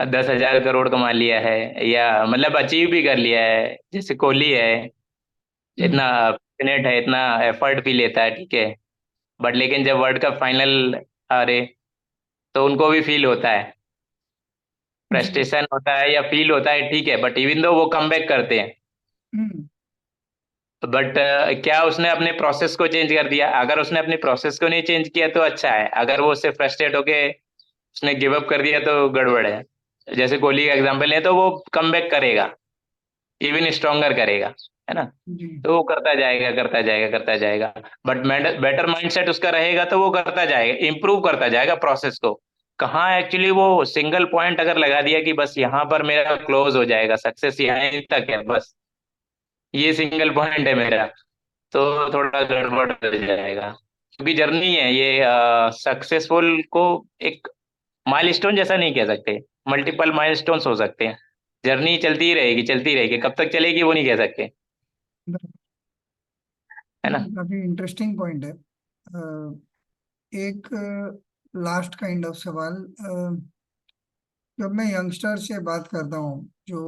10,000 करोड़ कमा लिया है या मतलब अचीव भी कर लिया है, जैसे कोहली है, हम्म, इतना पैशनेट है, इतना एफर्ट भी लेता है, ठीक है, बट लेकिन जब वर्ल्ड कप फाइनल आ रहे तो उनको भी फील होता है, जी, फ्रस्ट्रेशन होता है या फील होता है, ठीक है, बट इवन दो वो कम बैक करते हैं। हम्म, बट क्या उसने अपने प्रोसेस को चेंज कर दिया? अगर उसने अपनी प्रोसेस को नहीं चेंज किया तो अच्छा है, अगर वो उससे फ्रस्ट्रेट होके उसने गिव अप कर दिया तो गड़बड़ है। जैसे कोहली का एग्जांपल है, तो वो कम बैक करेगा, इवन स्ट्रोंगर करेगा, है ना। जी, तो वो करता जाएगा, करता जाएगा, करता जाएगा। बट बेटर माइंडसेट उसका रहेगा तो वो करता जाएगा, इंप्रूव करता जाएगा प्रोसेस को। कहाँ एक्चुअली वो सिंगल पॉइंट अगर लगा दिया कि बस यहाँ पर मेरा क्लोज हो जाएगा, सक्सेस यहाँ तक है बस, ये सिंगल पॉइंट है मेरा, तो थोड़ा गड़बड़ हो जाएगा। क्योंकि जर्नी है ये, सक्सेसफुल को एक माइलस्टोन जैसा नहीं कह सकते, मल्टीपल माइलस्टोन्स हो सकते हैं। जर्नी चलती ही रहेगी, चलती रहेगी, कब तक चलेगी वो नहीं कह सकते, है ना। ये काफी इंटरेस्टिंग पॉइंट है। एक लास्ट काइंड ऑफ सवाल। जब मैं यंगस्टर से बात करता हूँ जो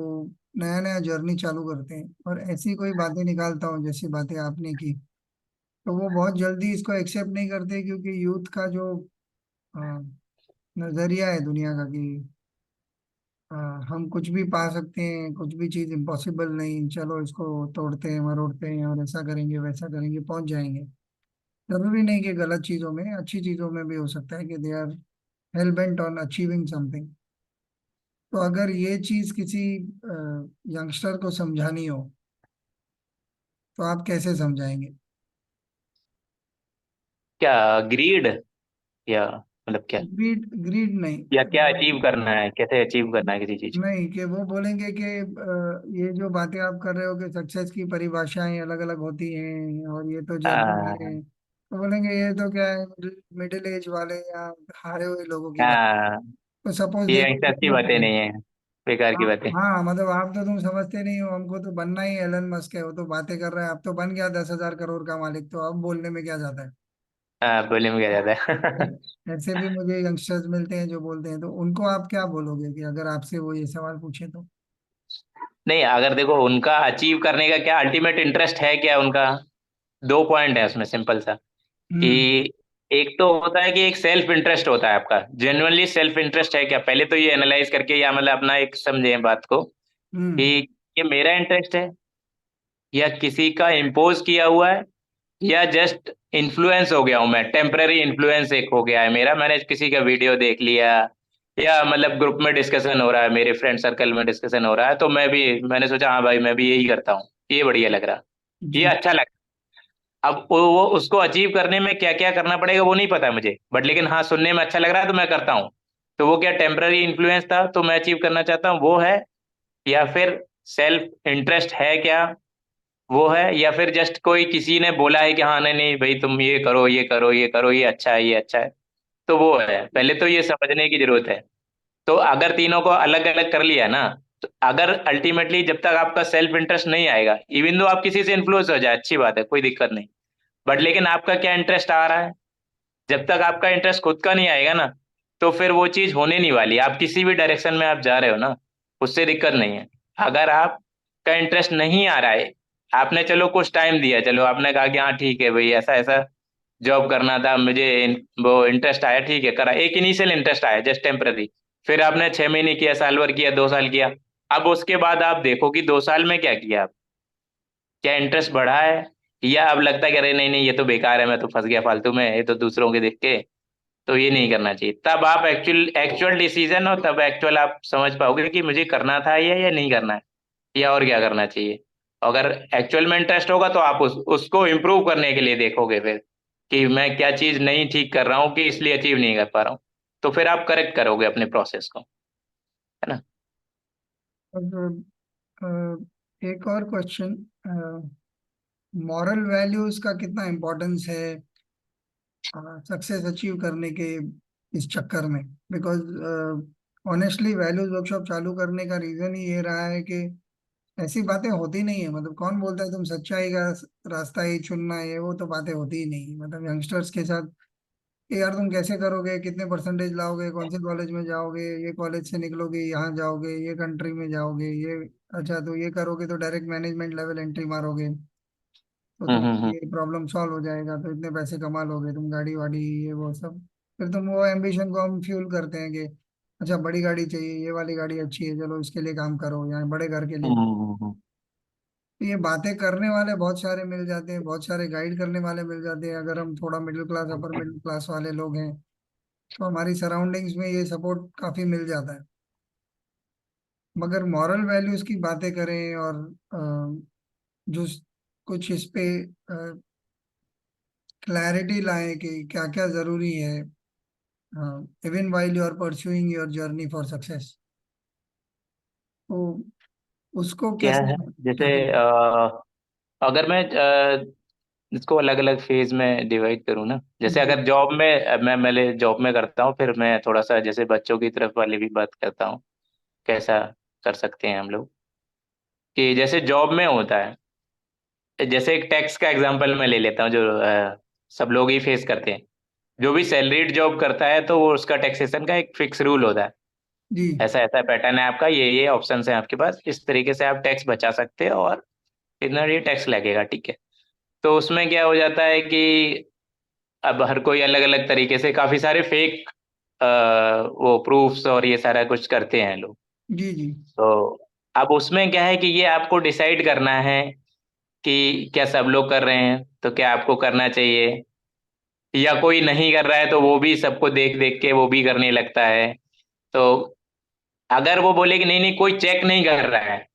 नया नया जर्नी चालू करते हैं और ऐसी कोई बातें निकालता हूँ जैसी बातें आपने की, तो वो बहुत जल्दी इसको एक्सेप्ट नहीं करते क्योंकि यूथ का जो अ, नजरिया है दुनिया का कि अ, हम कुछ भी पा सकते हैं, कुछ भी चीज इम्पॉसिबल नहीं, चलो इसको तोड़ते हैं मरोड़ते हैं और ऐसा करेंगे वैसा करेंगे पहुंच जाएंगे। जरूरी नहीं कि गलत चीजों में, अच्छी चीजों में भी हो सकता है कि they are hell bent on achieving something. तो अगर ये चीज किसी यंगस्टर को समझानी हो तो आप कैसे समझाएंगे? क्या ग्रीड, या मतलब क्या, ग्रीड, ग्रीड नहीं। या क्या अचीव करना है, कैसे अचीव करना है किसी चीज को? नहीं कि वो बोलेंगे कि ये जो बातें आप कर रहे हो कि सक्सेस की परिभाषाएं अलग अलग होती हैं और ये तो जर्नी है, हाँ तो बोलेंगे ये तो क्या है, मिडिल एज वाले या हारे हुए लोगों की बात। हाँ, तो सपोज ये देखिए यंगस्टर्स की इसमें बातें नहीं है, बेकार की हाँ, बातें। हाँ मतलब आप तो तुम समझते नहीं हो, हमको तो बनना ही एलन मस्क है, वो तो बातें कर रहा है, अब तो बन गया 10,000 करोड़ का मालिक, तो अब बोलने में क्या जाता है। हाँ, बोले में क्या जाता है। ऐसे भी मुझे यंगस्टर्स मिलते हैं जो बोलते हैं, तो उनको आप क्या बोलोगे कि अगर आपसे वो ये सवाल पूछे तो? नहीं, अगर देखो उनका अचीव करने का क्या अल्टीमेट इंटरेस्ट है, क्या उनका, दो पॉइंट है उसमें सिंपल सा, कि हम्म, एक तो होता है कि एक सेल्फ इंटरेस्ट होता है आपका, जेन्युइनली सेल्फ इंटरेस्ट है क्या, पहले तो ये एनालाइज करके या मतलब अपना एक समझे बात को, कि हम्म, ये मेरा इंटरेस्ट है या किसी का इम्पोज किया हुआ है, या जस्ट इन्फ्लुएंस हो गया हूं मैं, टेम्पररी इन्फ्लुएंस एक हो गया है मेरा, मैंने किसी का वीडियो देख लिया, या मतलब ग्रुप में डिस्कशन हो रहा है, मेरे फ्रेंड सर्कल में डिस्कशन हो रहा है, तो मैं भी, मैंने सोचा हाँ भाई मैं भी यही करता हूँ, ये बढ़िया लग रहा, ये जी, अच्छा लग। अब वो उसको अचीव करने में क्या क्या करना पड़ेगा वो नहीं पता मुझे, बट लेकिन हाँ सुनने में अच्छा लग रहा है तो मैं करता हूँ। तो वो क्या टेम्पररी इन्फ्लुएंस था तो मैं अचीव करना चाहता हूँ वो है, या फिर सेल्फ इंटरेस्ट है क्या, वो है, या फिर जस्ट कोई किसी ने बोला है कि हाँ नहीं नहीं भाई तुम ये करो, ये करो, ये करो, ये अच्छा है, ये अच्छा है, तो वो है। पहले तो ये समझने की जरूरत है। तो अगर तीनों को अलग अलग कर लिया ना, तो अगर अल्टीमेटली जब तक आपका सेल्फ इंटरेस्ट नहीं आएगा, इवन दो आप किसी से इन्फ्लुएंस हो जाए अच्छी बात है, कोई दिक्कत नहीं, बट लेकिन आपका क्या इंटरेस्ट आ रहा है, जब तक आपका इंटरेस्ट खुद का नहीं आएगा ना, तो फिर वो चीज होने नहीं वाली। आप किसी भी डायरेक्शन में आप जा रहे हो ना, उससे दिक्कत नहीं है। अगर आपका इंटरेस्ट नहीं आ रहा है, आपने चलो कुछ टाइम दिया, चलो आपने कहा कि हाँ ठीक है भाई ऐसा ऐसा जॉब करना था मुझे, वो इंटरेस्ट आया, ठीक है करा, एक इनिशियल इंटरेस्ट आया जस्ट टेम्पररी, फिर आपने 6 महीने किया, साल भर किया, 2 साल किया, अब उसके बाद आप देखो कि 2 साल में क्या किया आप, क्या इंटरेस्ट बढ़ा है, या अब लगता है कि अरे नहीं नहीं ये तो बेकार है, मैं तो फंस गया फालतू में, ये तो दूसरों के देख के तो ये नहीं करना चाहिए। तब आप एक्चुअल एक्चुअल डिसीजन हो, तब एक्चुअल आप समझ पाओगे कि मुझे करना था ये या नहीं करना है, या और क्या करना चाहिए। अगर एक्चुअल में इंटरेस्ट होगा तो आप उसको इम्प्रूव करने के लिए देखोगे फिर, कि मैं क्या चीज नहीं ठीक कर रहा हूँ कि इसलिए अचीव नहीं कर पा रहा हूँ। तो फिर आप करेक्ट करोगे अपने प्रोसेस को, है ना। अब एक और क्वेश्चन, मॉरल वैल्यूज का कितना इम्पोर्टेंस है सक्सेस अचीव करने के इस चक्कर में? बिकॉज ऑनेस्टली वैल्यूज वर्कशॉप चालू करने का रीजन ही ये रहा है कि ऐसी बातें होती नहीं है। मतलब कौन बोलता है तुम सच्चाई का रास्ता ही चुनना है, ये वो तो बातें होती ही नहीं है। मतलब यंगस्टर्स के साथ कि यार तुम कैसे करोगे, कितने परसेंटेज लाओगे, कौन से कॉलेज में जाओगे, ये कॉलेज से निकलोगे यहाँ जाओगे, ये कंट्री में जाओगे, ये अच्छा तो ये करोगे तो डायरेक्ट मैनेजमेंट लेवल एंट्री मारोगे तो तुम हम्म। ये प्रॉब्लम सॉल्व हो जाएगा, तो इतने पैसे कमा लोगे तुम, गाड़ी वाड़ी ये वो सब। फिर तुम वो एम्बिशन को हम फ्यूल करते हैं कि अच्छा बड़ी गाड़ी चाहिए, ये वाली गाड़ी अच्छी है, चलो इसके लिए काम करो, या बड़े घर के लिए। हम्म। तो ये बातें करने वाले बहुत सारे मिल जाते हैं, बहुत सारे गाइड करने वाले मिल जाते हैं। अगर हम थोड़ा middle class upper middle class वाले लोग हैं तो हमारी सराउंडिंग्स में ये सपोर्ट काफी मिल जाता है। मगर मॉरल वैल्यूज की बातें करें और जो कुछ इस पे क्लैरिटी लाएं कि क्या क्या जरूरी है even while you are pursuing your journey for success, तो उसको क्या कैसे है, जैसे टैकल? अगर मैं इसको अलग अलग फेज में डिवाइड करूँ ना, जैसे जी अगर जॉब में मैं पहले जॉब में करता हूँ, फिर मैं थोड़ा सा जैसे बच्चों की तरफ वाली भी बात करता हूँ, कैसा कर सकते हैं हम लोग। कि जैसे जॉब में होता है, जैसे एक टैक्स का एग्जांपल मैं ले लेता हूँ, जो सब लोग ही फेस करते हैं। जो भी सैलरीड जॉब करता है तो वो उसका टैक्सेशन का एक फिक्स रूल होता है, जी ऐसा ऐसा पैटर्न है आपका, ये ऑप्शन है आपके पास, इस तरीके से आप टैक्स बचा सकते हो और इतना ये टैक्स लगेगा, ठीक है। तो उसमें क्या हो जाता है कि अब हर कोई अलग अलग तरीके से काफी सारे फेक वो प्रूफ्स और ये सारा कुछ करते हैं लोग। जी जी तो अब उसमें क्या है कि ये आपको डिसाइड करना है कि क्या सब लोग कर रहे हैं तो क्या आपको करना चाहिए, या कोई नहीं कर रहा है तो वो भी सबको देख देख के वो भी करने लगता है। तो अगर वो बोले कि नहीं नहीं कोई चेक नहीं कर रहा है,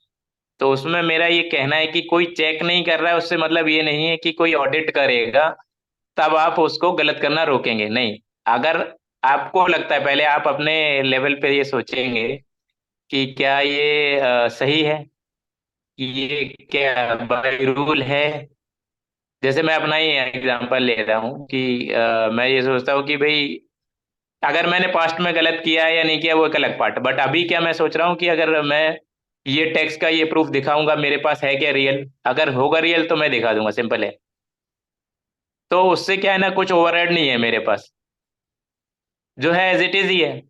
तो उसमें मेरा ये कहना है कि कोई चेक नहीं कर रहा है उससे मतलब ये नहीं है कि कोई ऑडिट करेगा तब आप उसको गलत करना रोकेंगे, नहीं। अगर आपको लगता है, पहले आप अपने लेवल पे ये सोचेंगे कि क्या ये सही है, कि ये क्या बाई रूल है। जैसे मैं अपना ही एग्जांपल ले रहा हूँ कि मैं ये सोचता हूँ कि भाई अगर मैंने पास्ट में गलत किया है या नहीं किया वो एक अलग पार्ट, बट अभी क्या मैं सोच रहा हूँ कि अगर मैं ये टैक्स का ये प्रूफ दिखाऊंगा, मेरे पास है क्या रियल, अगर होगा रियल तो मैं दिखा दूंगा, सिंपल है। तो उससे क्या है ना, कुछ ओवरहेड नहीं है मेरे पास, जो है एज इट इज ही है,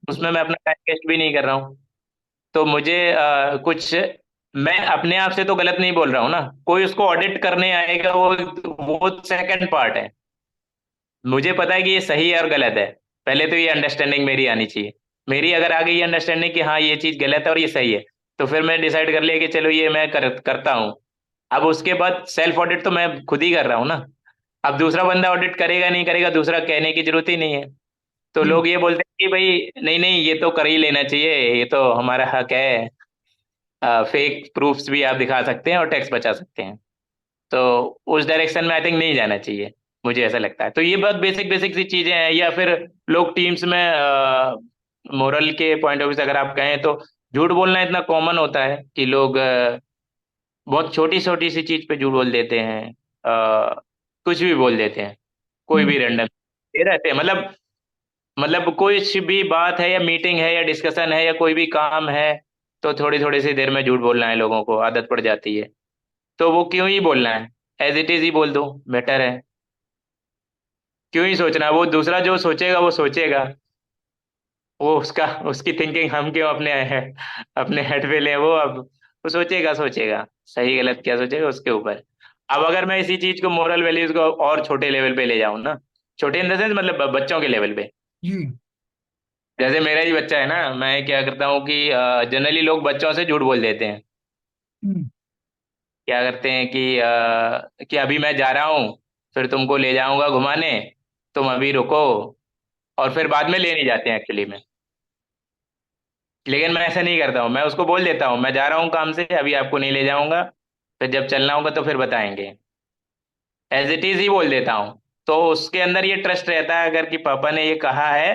उसमें मैं अपना टाइम वेस्ट भी नहीं कर रहा हूँ। तो मुझे कुछ, मैं अपने आप से तो गलत नहीं बोल रहा हूँ ना, कोई उसको ऑडिट करने आएगा, वो सेकंड पार्ट है। मुझे पता है कि ये सही है और गलत है, पहले तो ये अंडरस्टैंडिंग मेरी आनी चाहिए। मेरी अगर आ गई ये अंडरस्टैंडिंग कि हाँ ये चीज गलत है और ये सही है, तो फिर मैं डिसाइड कर लिया कि चलो ये मैं करता हूँ। अब उसके बाद सेल्फ ऑडिट तो मैं खुद ही कर रहा हूँ ना, अब दूसरा बंदा ऑडिट करेगा नहीं करेगा दूसरा कहने की जरूरत ही नहीं है। तो जी लोग ये बोलते हैं कि भाई नहीं नहीं ये तो कर ही लेना चाहिए, ये तो हमारा हक है, फेक प्रूफ्स भी आप दिखा सकते हैं और टैक्स बचा सकते हैं। तो उस डायरेक्शन में आई थिंक नहीं जाना चाहिए, मुझे ऐसा लगता है। तो ये बहुत बेसिक बेसिक सी चीजें हैं। या फिर लोग टीम्स में मोरल के पॉइंट ऑफ व्यू से अगर आप कहें तो झूठ बोलना इतना कॉमन होता है कि लोग बहुत छोटी छोटी सी चीज पे झूठ बोल देते हैं, कुछ भी बोल देते हैं, कोई हम्म भी रैंडम ये रहते हैं। मतलब कोई भी बात है या मीटिंग है या डिस्कशन है या कोई भी काम है, तो थोड़ी थोड़ी सी देर में झूठ बोलना है, लोगों को आदत पड़ जाती है। तो वो क्यों ही बोलना है, एज इट इज ही बोल दो, बेटर है। क्यों ही सोचना, वो दूसरा जो सोचेगा वो सोचेगा, वो उसका उसकी थिंकिंग हम क्यों अपने हेड पे ले, वो अब वो सोचेगा सोचेगा, सही गलत क्या सोचेगा उसके ऊपर। अब अगर मैं इसी चीज को मोरल वैल्यूज को और छोटे लेवल पे ले जाऊं ना, छोटे इन द सेंस मतलब बच्चों के लेवल पे, जी जैसे मेरा ही बच्चा है ना, मैं क्या करता हूँ कि जनरली लोग बच्चों से झूठ बोल देते हैं। हम्म क्या करते हैं कि अभी मैं जा रहा हूँ, फिर तुमको ले जाऊंगा घुमाने, तुम अभी रुको, और फिर बाद में ले नहीं जाते हैं एक्चुअली में। लेकिन मैं ऐसा नहीं करता हूँ, मैं उसको बोल देता हूँ मैं जा रहा हूँ काम से, अभी आपको नहीं ले जाऊंगा, फिर जब चलना होगा तो फिर बताएंगे। एज इट इज ही बोल देता हूँ। तो उसके अंदर ये ट्रस्ट रहता है, अगर कि पापा ने ये कहा है,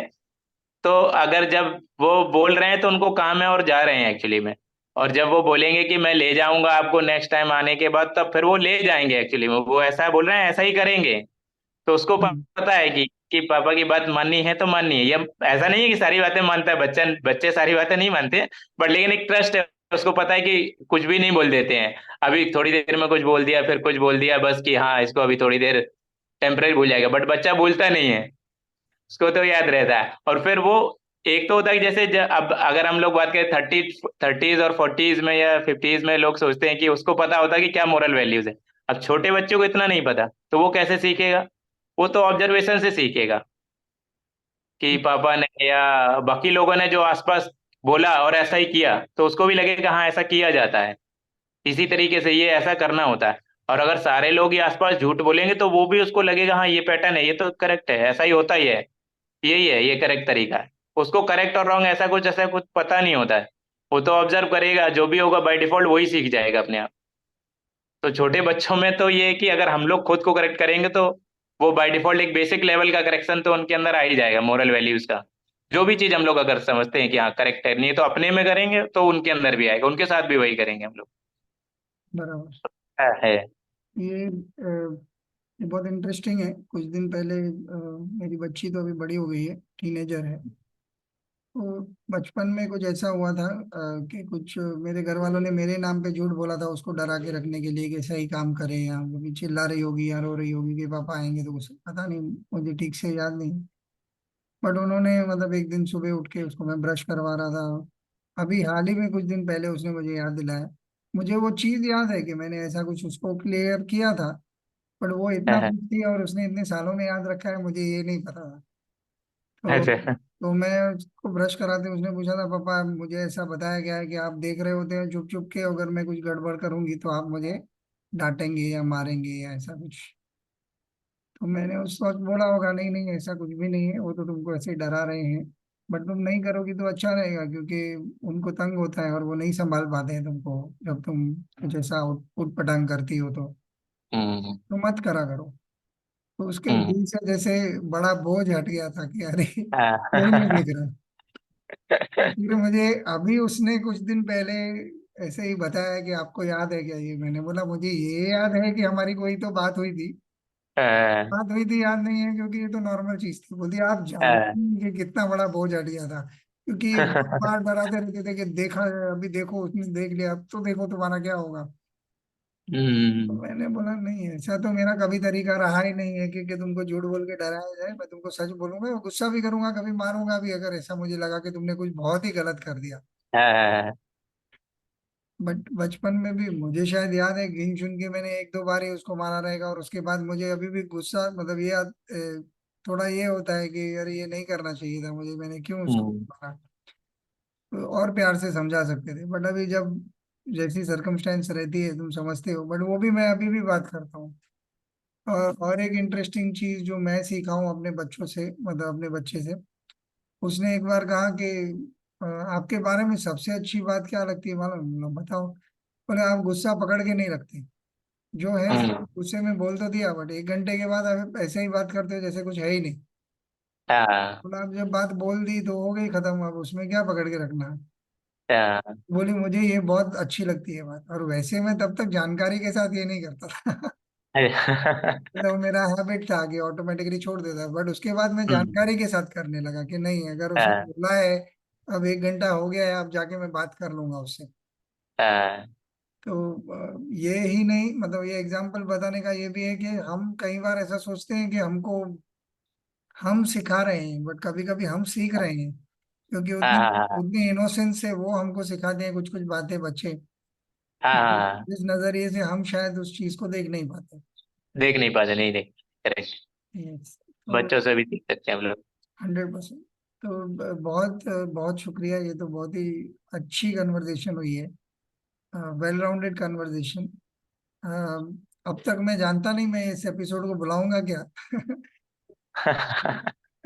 तो अगर जब वो बोल रहे हैं तो उनको काम है और जा रहे हैं एक्चुअली में। और जब वो बोलेंगे कि मैं ले जाऊंगा आपको नेक्स्ट टाइम आने के बाद, तब फिर वो ले जाएंगे एक्चुअली में, वो ऐसा बोल रहे हैं ऐसा ही करेंगे। तो उसको हम्म, पता है कि पापा की बात माननी है तो माननी है। ये ऐसा नहीं है कि सारी बातें मानता है बच्चा, बच्चे सारी बातें नहीं मानते, बट लेकिन एक ट्रस्ट है। उसको पता है कि कुछ भी नहीं बोल देते हैं, अभी थोड़ी देर में कुछ बोल दिया, फिर कुछ बोल दिया बस कि हाँ इसको अभी थोड़ी देर टेम्परेरी भूल जाएगा, बट बच्चा भूलता नहीं है, उसको तो याद रहता है। और फिर वो एक तो होता है कि जैसे अब अगर हम लोग बात करें थर्टीज और फोर्टीज में या फिफ्टीज में, लोग सोचते हैं कि उसको पता होता है कि क्या मोरल वैल्यूज है। अब छोटे बच्चों को इतना नहीं पता, तो वो कैसे सीखेगा? वो तो ऑब्जर्वेशन से सीखेगा कि पापा ने या बाकी लोगों ने जो आसपास बोला और ऐसा ही किया, तो उसको भी लगेगा हाँ ऐसा किया जाता है, इसी तरीके से ये ऐसा करना होता है। और अगर सारे लोग ये आसपास झूठ बोलेंगे तो वो भी उसको लगेगा हाँ ये पैटर्न है, ये तो करेक्ट है, ऐसा ही होता ही है, यही है ये करेक्ट तरीका है। उसको करेक्ट और रॉन्ग ऐसा कुछ पता नहीं होता है। वो तो ऑब्जर्व करेगा, जो भी होगा बाय डिफॉल्ट वही सीख जाएगा अपने आप। तो छोटे बच्चों में तो ये है कि अगर हम लोग खुद को करेक्ट करेंगे तो वो बाय डिफॉल्ट एक बेसिक लेवल का करेक्शन तो उनके अंदर आ ही जाएगा, मोरल वैल्यूज का। जो भी चीज हम लोग अगर समझते हैं कि हाँ करेक्ट है, नहीं तो अपने में करेंगे तो उनके अंदर भी आएगा, उनके साथ भी वही करेंगे हम लोग। बराबर। है। ये बहुत इंटरेस्टिंग है। कुछ दिन पहले मेरी बच्ची तो अभी बड़ी हो गई है, टीनेजर है। तो बचपन में कुछ ऐसा हुआ था कि कुछ मेरे घर वालों ने मेरे नाम पे झूठ बोला था उसको डरा के रखने के लिए कि सही काम करे, या कभी चिल्ला रही होगी या रो रही होगी कि पापा आएंगे, तो कुछ पता नहीं, मुझे ठीक से याद नहीं। बट उन्होंने मतलब एक दिन सुबह उठ के उसको मैं ब्रश करवा रहा था, अभी हाल ही में कुछ दिन पहले उसने मुझे याद दिलाया। मुझे वो चीज याद है कि मैंने ऐसा कुछ उसको क्लियर किया था, पर वो इतना है। कुछ किया और उसने इतने सालों में याद रखा है, मुझे ये नहीं पता था। तो अच्छा। तो मैं उसको ब्रश कराते उसने पूछा था, पापा मुझे ऐसा बताया गया है कि आप देख रहे होते हैं चुप चुप के, अगर मैं कुछ गड़बड़ करूंगी तो आप मुझे डांटेंगे या मारेंगे या ऐसा कुछ। तो मैंने उस वक्त बोला होगा, नहीं नहीं ऐसा कुछ भी नहीं है, वो तो तुमको ऐसे ही डरा रहे हैं, बट तुम नहीं करोगी तो अच्छा रहेगा, क्योंकि उनको तंग होता है और वो नहीं संभाल पाते हैं तुमको जब तुम कुछ ऐसा उट पटांग करती हो हम्म। तो मत करा करो। तो उसके हम्म। दिल से जैसे बड़ा बोझ हट गया था कि अरे कोई नहीं हाँ। देख रहा। तो फिर मुझे अभी उसने कुछ दिन पहले ऐसे ही बताया कि आपको याद है क्या ये, मैंने बोला मुझे ये याद है कि हमारी कोई तो बात हुई थी। हाँ। बात हुई थी याद नहीं है, क्योंकि ये तो नॉर्मल चीज थी। बोलती आप हाँ। जानती हैं कि कितना बड़ा बोझ हट गया था, क्योंकि बार बार डराते रहते थे कि देखा है, अभी देखो उसने देख लिया, अब तो देखो तुम्हारा क्या होगा। तो हम्म। मैंने बोला नहीं, ऐसा तो मेरा कभी तरीका रहा ही नहीं है कि तुमको झूठ बोल के डराया जाए। मैं तुमको सच बोलूंगा, गुस्सा भी करूंगा, कभी मारूंगा भी अगर ऐसा मुझे लगा कि तुमने कुछ बहुत ही गलत कर दिया। हाँ। बट बचपन में भी मुझे शायद याद है, गिन चुन के मैंने एक दो बार ही उसको मारा रहेगा, और उसके बाद मुझे अभी भी गुस्सा, मतलब ये थोड़ा ये होता है कि यार ये नहीं करना चाहिए था मुझे, मैंने क्यों उसको हम्म। मारा। तो और प्यार से समझा सकते थे, बट अभी जब जैसी सरकमस्टेंस रहती है तुम समझते हो, बट वो भी मैं अभी भी बात करता हूँ। और एक इंटरेस्टिंग चीज जो मैं सीखा हूँ अपने बच्चों से, मतलब अपने बच्चे से, उसने एक बार कहा कि आपके बारे में सबसे अच्छी बात क्या लगती है मालूम? मैं बोला, बताओ। बोले आप गुस्सा पकड़ के नहीं रखते, जो है हम्म। गुस्से में बोल तो दिया, बट 1 घंटे के बाद आप ऐसे ही बात करते हो जैसे कुछ है ही नहीं। हाँ। बोला आप जब बात बोल दी तो हो गई खत्म, अब उसमें क्या पकड़ के रखना है। हाँ। बोली मुझे ये बहुत अच्छी लगती है बात, और वैसे मैं तब तक जानकारी के साथ ये नहीं करता था। तो मेरा हैबिट था कि ऑटोमेटिकली छोड़ देता, बट उसके बाद मैं हम्म। जानकारी के साथ करने लगा कि नहीं, अगर उसने हाँ। बोला है अब 1 घंटा हो गया है, अब जाके मैं बात कर लूंगा उससे। हाँ। तो ये ही नहीं, मतलब ये एग्जाम्पल बताने का ये भी है कि हम कई बार ऐसा सोचते हैं कि हमको हम सिखा रहे हैं, बट कभी कभी हम सीख रहे हैं, क्योंकि हाँ। उतनी हाँ। उतनी इनोसेंस से वो हमको सिखाते हैं कुछ कुछ बातें बच्चे, हाँ। हाँ। जिस नजरिए से हम शायद उस चीज को देख नहीं पाते। देख नहीं पाते, नहीं देख, करेक्ट। Yes. तो बच्चों से भी सीख सकते हैं हम लोग। 100%। तो बहुत बहुत शुक्रिया, ये तो बहुत ही अच्छी कन्वर्सेशन हुई है, वेल राउंडेड कन्वर्सेशन। अब तक मैं जानता नहीं मैं इस एपिसोड को बुलाऊंगा क्या।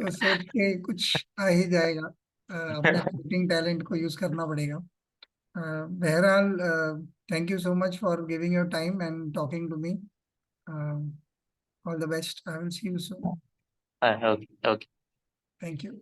तो सोच के कुछ आ ही जाएगा। अपने एक्टिंग टैलेंट को यूज करना पड़ेगा। बहरहाल, thank you so much for giving your time and talking to me. All the best. I will see you soon. Okay, okay. Thank you.